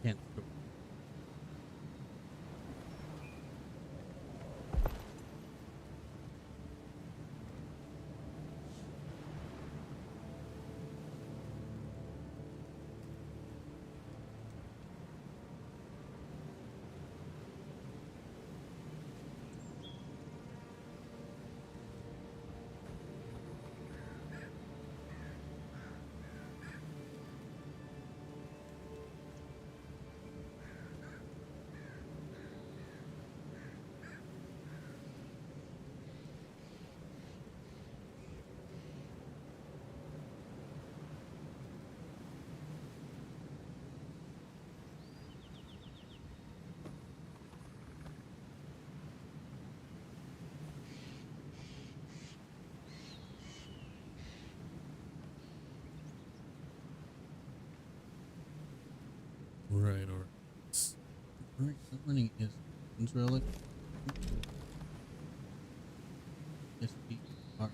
Speaker 1: Can't. Right, or running is relic. SPR.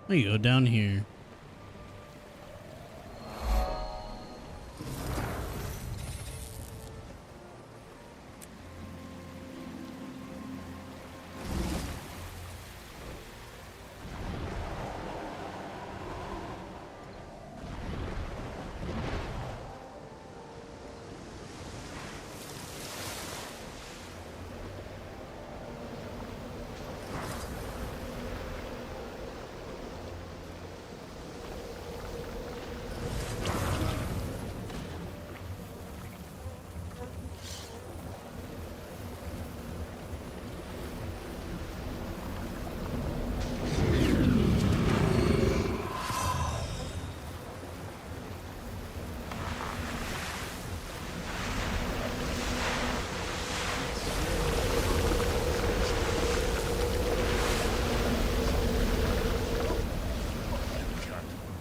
Speaker 1: There you go, down here.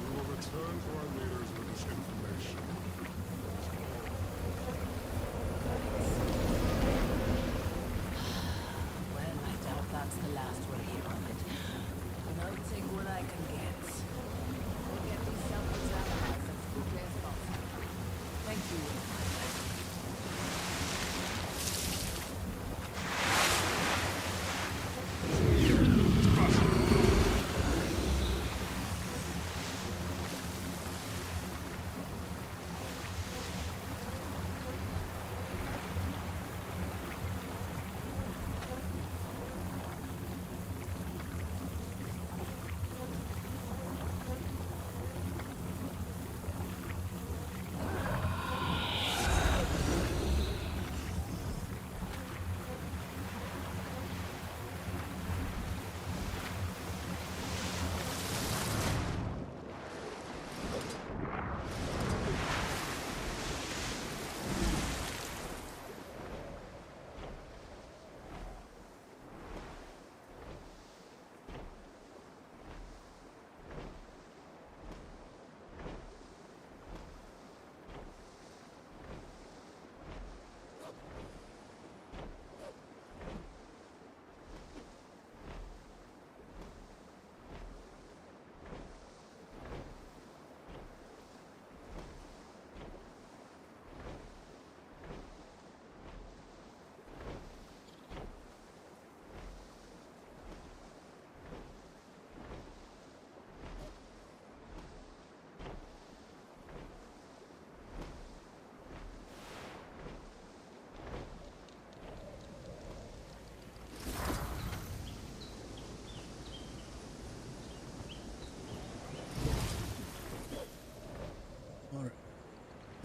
Speaker 18: We will return to our leaders with this information.
Speaker 16: Well, I doubt that's the last we'll hear of it. But I'll take what I can get. We'll get these samples analyzed as quickly as possible. Thank you.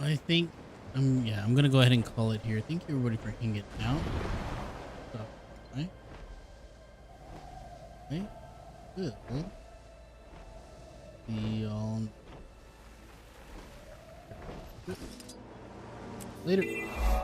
Speaker 1: I think I'm gonna go ahead and call it here. Thank you everybody for hanging out. So, right? Okay. Good. See y'all later.